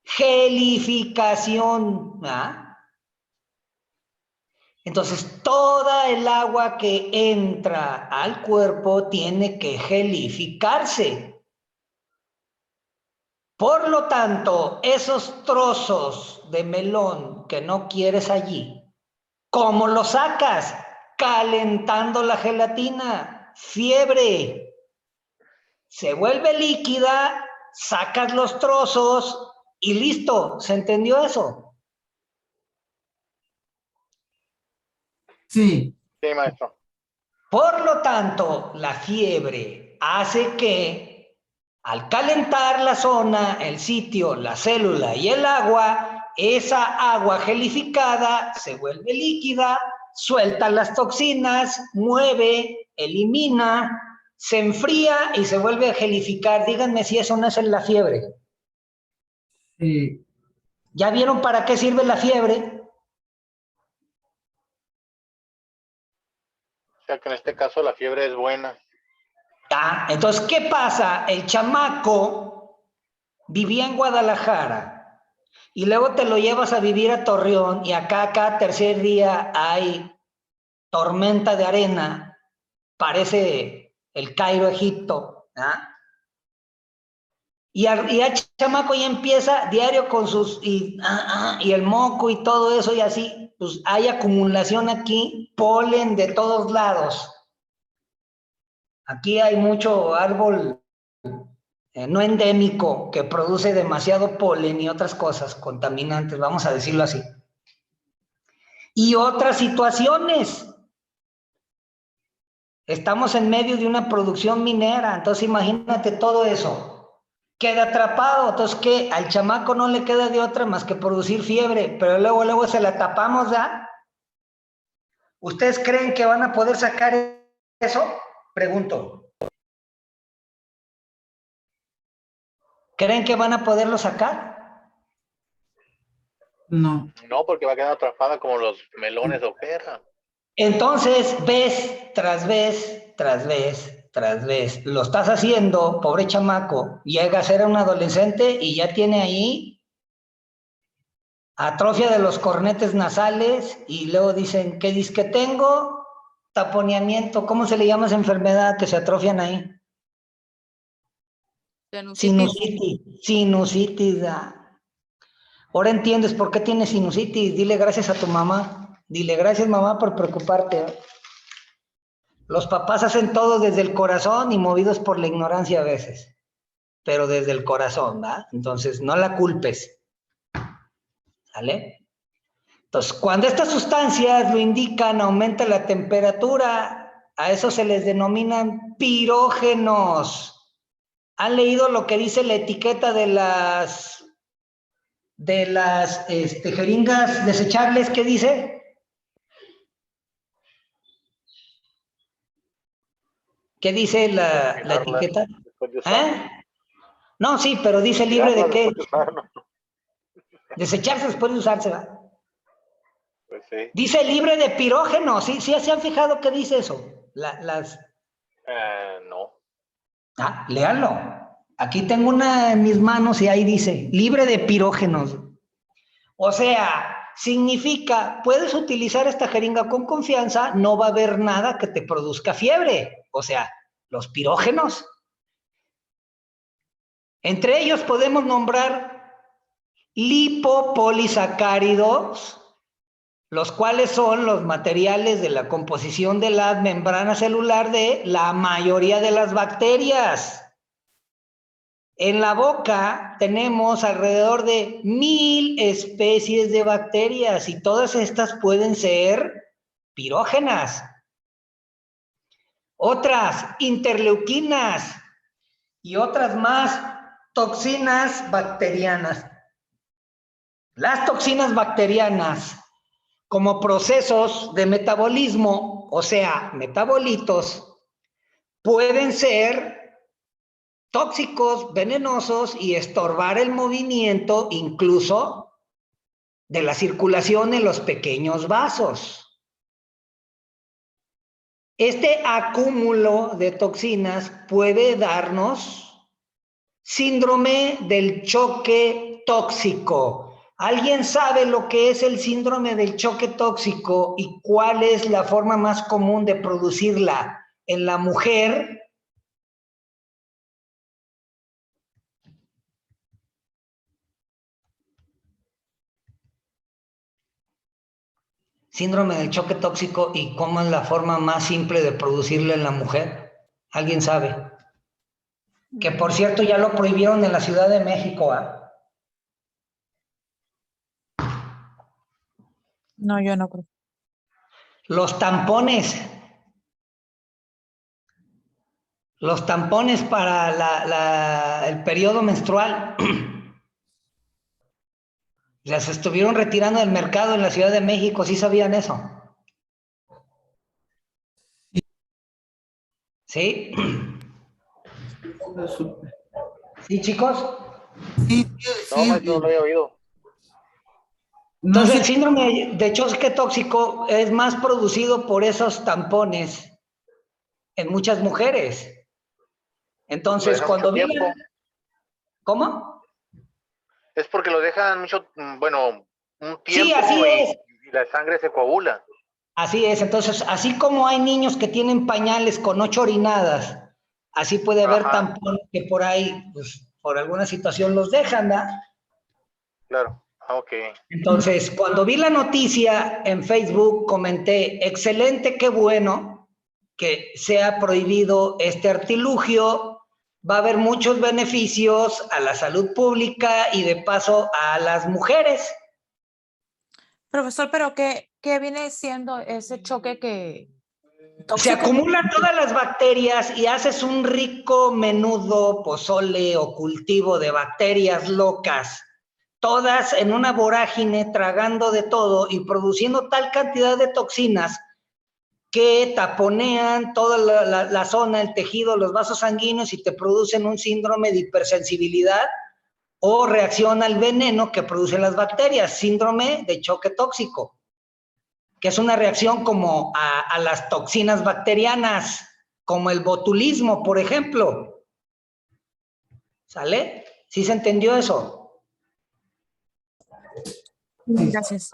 gelificación, ¿ah? Entonces, toda el agua que entra al cuerpo tiene que gelificarse. Por lo tanto, esos trozos de melón que no quieres allí, ¿cómo los sacas? Calentando la gelatina, fiebre. Se vuelve líquida, sacas los trozos y listo. ¿Se entendió eso? Sí. Sí, maestro. Por lo tanto, la fiebre hace que al calentar la zona, el sitio, la célula y el agua, esa agua gelificada se vuelve líquida, suelta las toxinas, mueve, elimina, se enfría y se vuelve a gelificar. Díganme si eso no es en la fiebre. Sí. ¿Ya vieron para qué sirve la fiebre? O sea que en este caso la fiebre es buena. Entonces, ¿qué pasa? El chamaco vivía en Guadalajara y luego te lo llevas a vivir a Torreón y acá tercer día hay tormenta de arena, parece el Cairo, Egipto, y el chamaco ya empieza diario con y el moco y todo eso y así, pues hay acumulación aquí, polen de todos lados. Aquí hay mucho árbol no endémico que produce demasiado polen y otras cosas contaminantes, vamos a decirlo así. Y otras situaciones. Estamos en medio de una producción minera, entonces imagínate todo eso. Queda atrapado, entonces ¿qué? Al chamaco no le queda de otra más que producir fiebre, pero luego se la tapamos, ¿ya? ¿Ustedes creen que van a poder sacar eso? Pregunto. ¿Creen que van a poderlo sacar? No. No, porque va a quedar atrapada como los melones de opera. Entonces, vez tras vez, tras vez, tras vez, lo estás haciendo, pobre chamaco, llega a ser un adolescente y ya tiene ahí atrofia de los cornetes nasales y luego dicen, ¿qué disque tengo? Taponeamiento, ¿cómo se le llama esa enfermedad que se atrofian ahí? Sinusitis. Ahora entiendes por qué tienes sinusitis. Dile gracias a tu mamá. Dile gracias, mamá, por preocuparte. Los papás hacen todo desde el corazón y movidos por la ignorancia a veces, pero desde el corazón, ¿verdad? Entonces, no la culpes. ¿Sale? Entonces, cuando estas sustancias lo indican, aumenta la temperatura, a eso se les denominan pirógenos. ¿Han leído lo que dice la etiqueta de las de las jeringas desechables, ¿qué dice? ¿Qué dice la etiqueta? Después de usarlo. ¿Eh? No, sí, pero dice libre de qué. Después de usarlo. Desecharse después de usarse, ¿va? Pues sí. Dice libre de pirógeno, ¿sí se han fijado qué dice eso? No. Ah, léanlo. Aquí tengo una en mis manos y ahí dice, libre de pirógenos. O sea, significa, puedes utilizar esta jeringa con confianza, no va a haber nada que te produzca fiebre. O sea, los pirógenos. Entre ellos podemos nombrar lipopolisacáridos, los cuales son los materiales de la composición de la membrana celular de la mayoría de las bacterias. En la boca tenemos alrededor de 1000 especies de bacterias y todas estas pueden ser pirógenas. Otras, interleuquinas y otras más, toxinas bacterianas. Las toxinas bacterianas, como procesos de metabolismo, o sea, metabolitos, pueden ser tóxicos, venenosos y estorbar el movimiento incluso de la circulación en los pequeños vasos. Este acúmulo de toxinas puede darnos síndrome del choque tóxico. ¿Alguien sabe lo que es el síndrome del choque tóxico y cuál es la forma más común de producirla en la mujer? Síndrome del choque tóxico y cómo es la forma más simple de producirlo en la mujer. ¿Alguien sabe? Que por cierto ya lo prohibieron en la Ciudad de México. ¿Ah? No, yo no creo. Los tampones. Los tampones para el periodo menstrual. Las estuvieron retirando del mercado en la Ciudad de México. ¿Sí sabían eso? ¿Sí? ¿Sí, chicos? Sí, No, maestro, no lo había oído. Entonces, el síndrome de choque tóxico es más producido por esos tampones en muchas mujeres. Entonces, cuando vi... ¿Cómo? Es porque lo dejan mucho, bueno, un tiempo sí, así es. Y la sangre se coagula. Así es. Entonces, así como hay niños que tienen pañales con 8 orinadas, así puede haber tampones que por ahí, pues, por alguna situación los dejan, ¿verdad? Claro. Ok. Entonces, cuando vi la noticia en Facebook, comenté, excelente, qué bueno que sea prohibido este artilugio, va a haber muchos beneficios a la salud pública y de paso a las mujeres. Profesor, pero ¿qué viene siendo ese choque que... Se acumulan todas las bacterias y haces un rico menudo, pozole o cultivo de bacterias locas, todas en una vorágine tragando de todo y produciendo tal cantidad de toxinas que taponean toda la zona, el tejido, los vasos sanguíneos y te producen un síndrome de hipersensibilidad o reacción al veneno que producen las bacterias, síndrome de choque tóxico, que es una reacción como a las toxinas bacterianas, como el botulismo, por ejemplo. ¿Sale? ¿Sí se entendió eso? Gracias.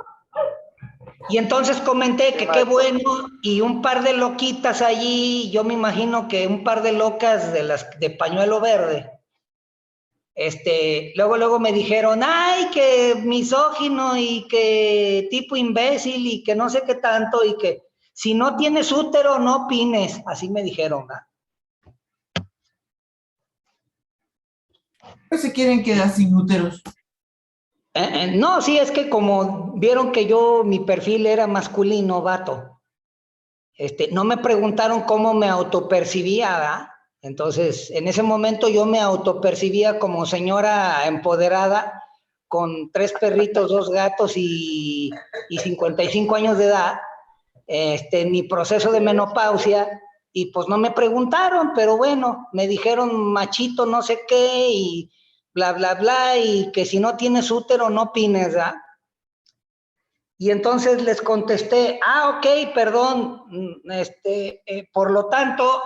Y entonces comenté que qué bueno, y un par de loquitas allí, yo me imagino que un par de locas de las de pañuelo verde, luego me dijeron, ay, que misógino y que tipo imbécil y que no sé qué tanto y que si no tienes útero no opines, así me dijeron. Pues se quieren quedar sin úteros. No, sí, es que como vieron que mi perfil era masculino, vato, no me preguntaron cómo me autopercibía, ¿verdad? Entonces, en ese momento yo me autopercibía como señora empoderada, con 3 perritos, 2 gatos y 55 años de edad, en mi proceso de menopausia, y pues no me preguntaron, pero bueno, me dijeron machito no sé qué, y bla, bla, bla, y que si no tienes útero no opines, ¿verdad? Y entonces les contesté, ok, perdón, por lo tanto,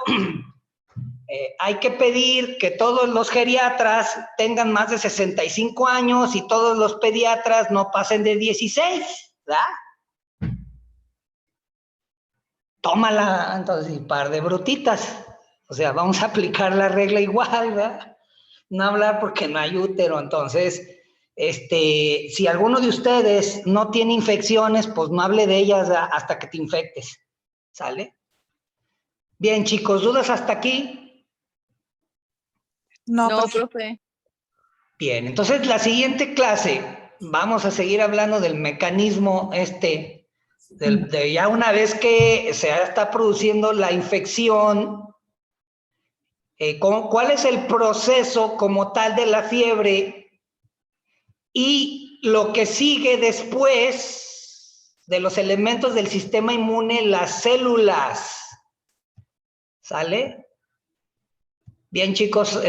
hay que pedir que todos los geriatras tengan más de 65 años y todos los pediatras no pasen de 16, ¿verdad? Tómala, entonces, y par de brutitas. O sea, vamos a aplicar la regla igual, ¿verdad? No hablar porque no hay útero. Entonces, si alguno de ustedes no tiene infecciones, pues no hable de ellas hasta que te infectes. ¿Sale? Bien, chicos, ¿dudas hasta aquí? No, No, profe. profe. Bien, entonces la siguiente clase vamos a seguir hablando del mecanismo de ya una vez que se está produciendo la infección, cuál es el proceso como tal de la fiebre y lo que sigue después de los elementos del sistema inmune, las células. ¿Sale? Bien, chicos,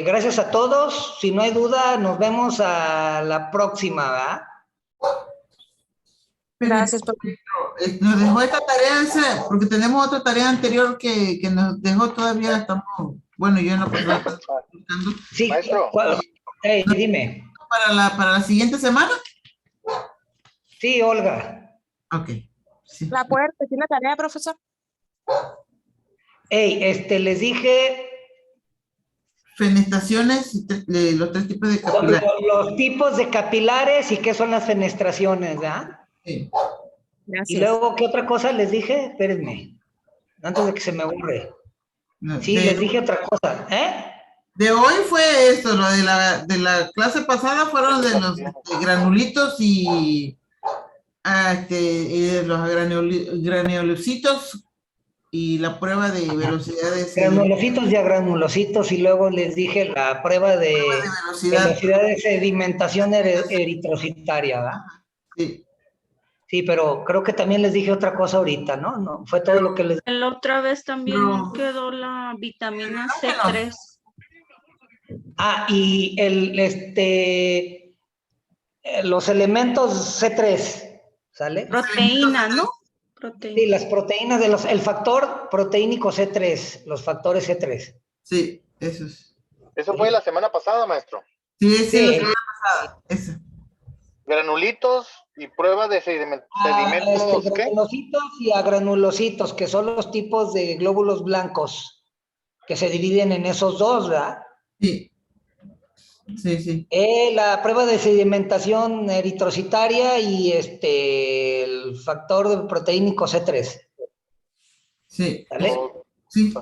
gracias a todos. Si no hay duda, nos vemos a la próxima, ¿verdad? Gracias, profe. Nos dejó esta tarea, porque tenemos otra tarea anterior que nos dejó todavía, estamos, bueno, yo no puedo estar buscando. Sí, Maestro. dime. ¿Para la siguiente semana? Sí, Olga. Ok. Sí. ¿La puede repetir la tarea, profesor? Les dije Fenestraciones, los 3 tipos de capilares. los tipos de capilares y qué son las fenestraciones, ¿verdad? Sí. Gracias. Y luego, ¿qué otra cosa les dije? Espérenme, antes de que se me borre. No, Sí, les dije otra cosa, ¿eh? De hoy fue esto, lo de la clase pasada fueron de los granulitos y de los granulocitos y la prueba de velocidades. Granulocitos y agranulocitos, y luego les dije la prueba de velocidad de sedimentación eritrocitaria, ¿verdad? Sí. Sí, pero creo que también les dije otra cosa ahorita, ¿no? No, fue todo lo que les... La otra vez también No. quedó la vitamina C3. Y los elementos C3, ¿sale? Proteína, ¿no? Proteína. Sí, las proteínas el factor proteínico C3, los factores C3. Sí, esos. Eso fue la semana pasada, maestro. Sí, Sí. la semana pasada. Eso. Granulitos y pruebas de sedimentos, ¿qué? Granulocitos y agranulocitos, que son los tipos de glóbulos blancos que se dividen en esos dos, ¿verdad? Sí. Sí. La prueba de sedimentación eritrocitaria y el factor proteínico C3. Sí. ¿Vale? Sí.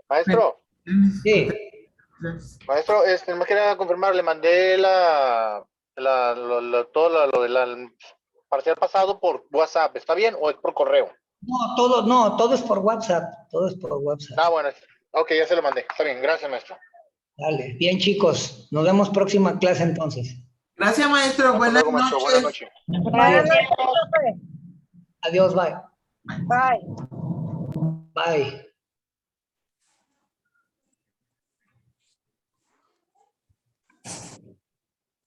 Maestro. Sí. Maestro, me quería confirmar, le mandé todo lo del parcial pasado por WhatsApp, ¿está bien o es por correo? Todo es por WhatsApp, todo es por WhatsApp. Bueno, ok, ya se lo mandé, está bien, gracias, maestro. Dale, bien, chicos, nos vemos próxima clase entonces. Gracias, maestro. Buenas noches. Buenas noches. Adiós, bye. Bye. Bye.